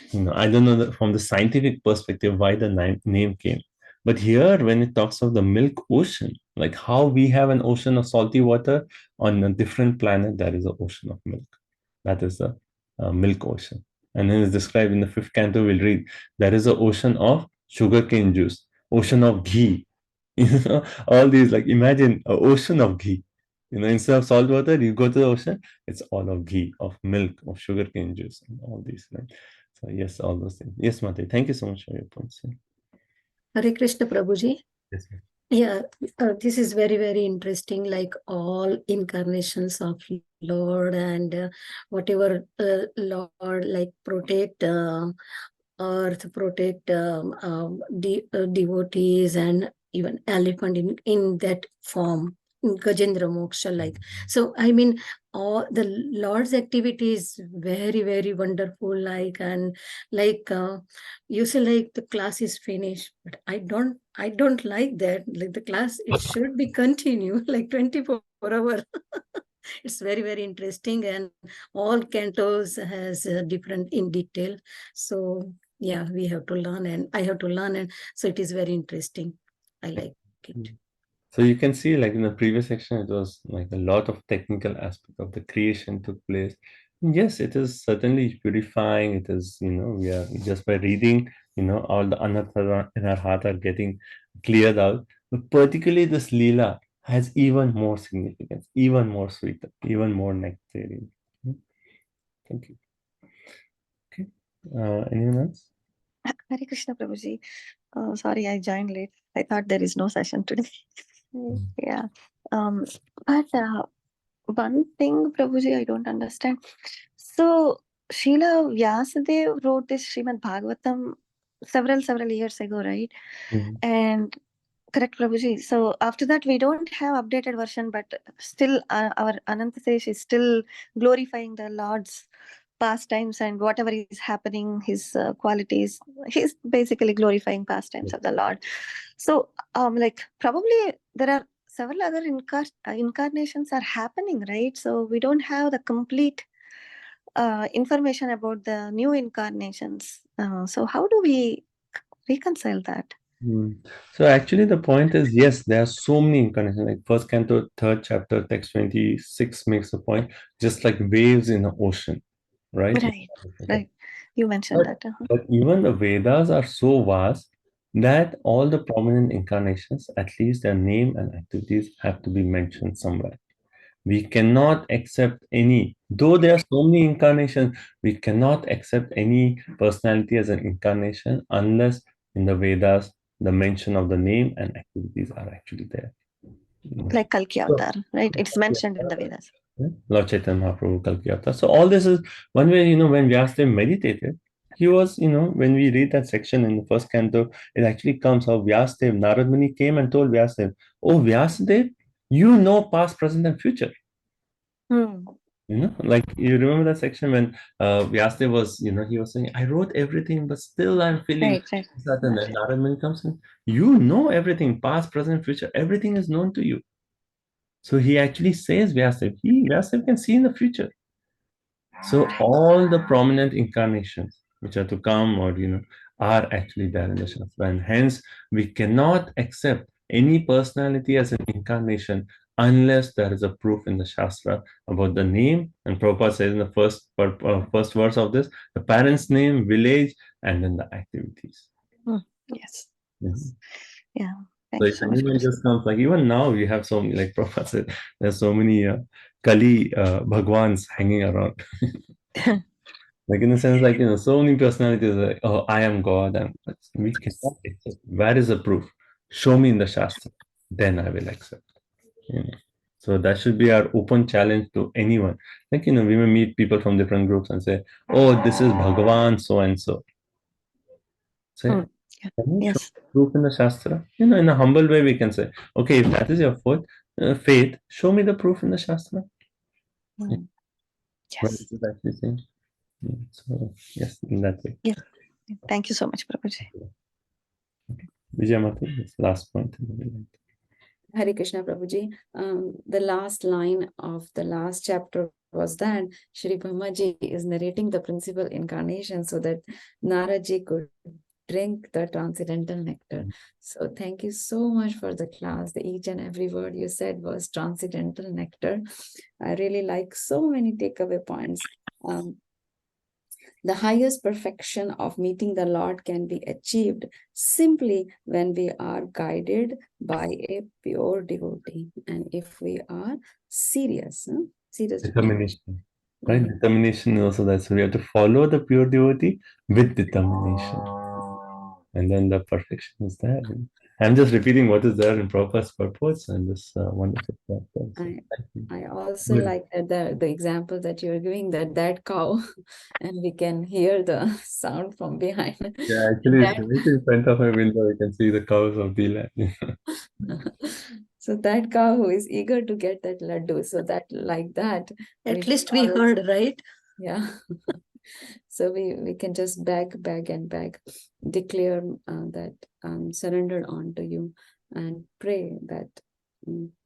don't know that from the scientific perspective why the name came. But here, when it talks of the milk ocean, like how we have an ocean of salty water on a different planet, there is an ocean of milk. That is the milk ocean. And then it's described in the 5th canto, we'll read, there is an ocean of sugarcane juice, ocean of ghee. All these, like imagine an ocean of ghee. Instead of salt water, you go to the ocean, it's all of ghee, of milk, of sugarcane juice, and all these. Right? So yes, all those things. Yes, Mate, thank you so much for your points. Hare Krishna, Prabhuji. Yes, ma'am. Yeah, this is very, very interesting. Like all incarnations of Lord and whatever Lord like protect earth, protect devotees and even elephant in that form. Gajendra Moksha, like so. I mean, all the Lord's activity is very, very wonderful. Like and like you say, like the class is finished, but I don't like that. Like the class, it should be continue like 24 hours. It's very, very interesting, and all cantos has different in detail. So yeah, we have to learn, and I have to learn, and so it is very interesting. I like it. So you can see, like in the previous section, it was like a lot of technical aspect of the creation took place. Yes, it is certainly purifying. It is, we are just by reading, all the anarthas in our heart are getting cleared out. But particularly this Leela has even more significance, even more sweeter, even more nectarian. Thank you. Okay. Anyone else? Hare Krishna, Prabhuji. Sorry, I joined late. I thought there is no session today. Yeah. But one thing, Prabhuji, I don't understand. So, Srila Vyasadeva wrote this Srimad Bhagavatam several years ago, right? And correct, Prabhuji. So after that, we don't have updated version, but still our Anantasesh is still glorifying the Lord's pastimes and whatever is happening, his qualities. He's basically glorifying pastimes of the Lord. So, like probably there are several other incarnations are happening, right? So we don't have the complete information about the new incarnations. So how do we reconcile that? So actually the point is, yes, there are so many incarnations. Like 1st canto, 3rd chapter, text 26 makes the point, just like waves in the ocean, right? Right. You mentioned that. But even the Vedas are so vast that all the prominent incarnations, at least their name and activities, have to be mentioned somewhere. We cannot accept any, though there are so many incarnations, we cannot accept any personality as an incarnation unless in the Vedas the mention of the name and activities are actually there. Like Kalki Avatar, right? It's mentioned in the Vedas. Lord Chaitanya Mahaprabhu, Kalki Avatar. So all this is one way, when Vyasadeva meditated, he was, when we read that section in the 1st canto, it actually comes how Vyasadeva, Narad Muni came and told Vyasadeva, oh Vyasadeva, you know past, present, and future. You know, like you remember that section when Vyasdev was, he was saying, I wrote everything, but still I'm feeling Right. certain. And Narad Muni comes in, you know everything, past, present, future, everything is known to you. So he actually says Vyasdev can see in the future. So all the prominent incarnations which are to come, or are actually there in the Shastra, and hence we cannot accept any personality as an incarnation unless there is a proof in the Shastra about the name. And Prabhupada says in the first verse of this, the parent's name, village, and then the activities. Yes. Mhm. Yeah. So Thank you if so much. anyone just comes, like even now we have so many, like Prabhupada said, there's so many Kali Bhagwans hanging around. Like in the sense, like so many personalities like, oh, I am God, and we cannot accept. Where is the proof? Show me in the Shastra, then I will accept. So that should be our open challenge to anyone. Like we may meet people from different groups and say, oh, this is Bhagavan so and so. Say, Hmm. Yeah. can you show Yes. proof in the Shastra? In a humble way, we can say, okay, if that is your faith, show me the proof in the Shastra. Where Yes. is it actually saying? So yes, in that way. Yes. Thank you so much, Prabhuji. Vijay Mata, last point. Hare Krishna Prabhuji. The last line of the last chapter was that Shri Brahmaji is narrating the principal incarnation so that Naraji could drink the transcendental nectar. So thank you so much for the class. Each and every word you said was transcendental nectar. I really like so many takeaway points. The highest perfection of meeting the Lord can be achieved simply when we are guided by a pure devotee and if we are serious. Serious Determination. Right? Right. Determination is also that. So we have to follow the pure devotee with determination. And then the perfection is there. I'm just repeating what is there in Prabhupada's purpose and this wonderful chapter. So thank you. I also Good. like the example that you're giving, that cow, and we can hear the sound from behind. Yeah, actually, it's That- right in front of my window. You can see the cows of Deelan. So that cow who is eager to get that laddu, so that like that. At least we heard, right? Yeah. So we can just beg and beg, declare that I'm surrendered on to you and pray that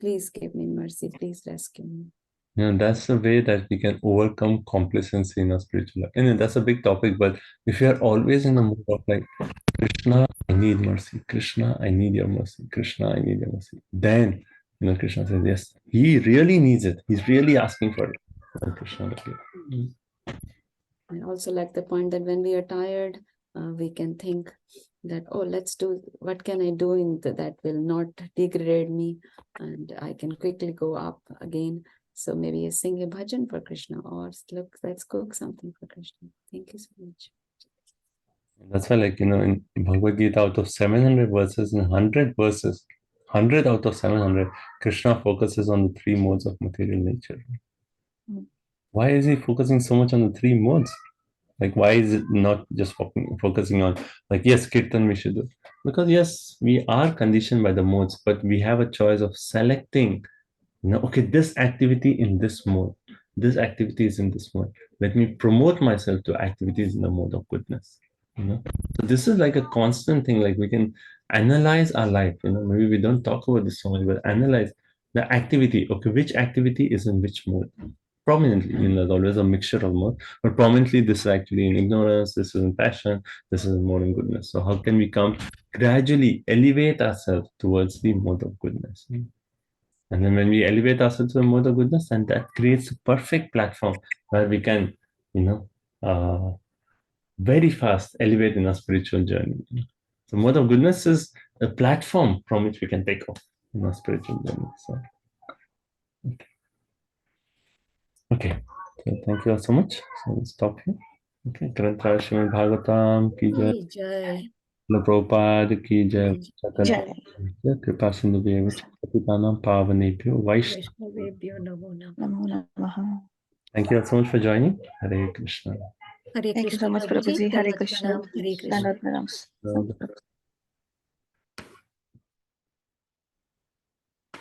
please give me mercy, please rescue me. That's the way that we can overcome complacency in our spiritual life. And that's a big topic, but if you are always in the mood of like, Krishna, I need mercy. Krishna, I need your mercy. Krishna, I need your mercy. Then, Krishna says, yes, he really needs it. He's really asking for it. And Krishna will give it. I also like the point that when we are tired, we can think that, oh, what can I do that will not degrade me, and I can quickly go up again. So maybe sing a bhajan for Krishna, or let's cook something for Krishna. Thank you so much. That's why, like, in Bhagavad Gita, out of 700 verses, in 100 verses, 100 out of 700, Krishna focuses on the three modes of material nature. Why is he focusing so much on the three modes? Like, why is it not just focusing on, like, yes, Kirtan we should do? Because, yes, we are conditioned by the modes, but we have a choice of selecting, okay, this activity in this mode, this activity is in this mode. Let me promote myself to activities in the mode of goodness. So this is like a constant thing. Like we can analyze our life. Maybe we don't talk about this so much, but analyze the activity. Okay, which activity is in which mode? Prominently, there's always a mixture of mode, but prominently this is actually in ignorance, this is in passion, this is in mode in goodness. So how can we gradually elevate ourselves towards the mode of goodness? And then when we elevate ourselves to the mode of goodness, then that creates a perfect platform where we can, very fast elevate in our spiritual journey. So mode of goodness is a platform from which we can take off in our spiritual journey. So, okay. So thank you all so much. So we'll stop here. Okay. Granthara Srimad Bhagavatam ki jai. Jai. Prabhupada ki jai. Jai. Kripa Sindhu Patitanam Pavanebhyo Vaishnava. Vaishnavebhyo namo namah. Namo Namaha. Thank you all so much for joining. Hare Krishna. Hare Thank you so Krishna much, Prabhuji. Prabhuji. Hare Dandavat Krishna. Pranam. Hare Krishna. Dandavat Pranam.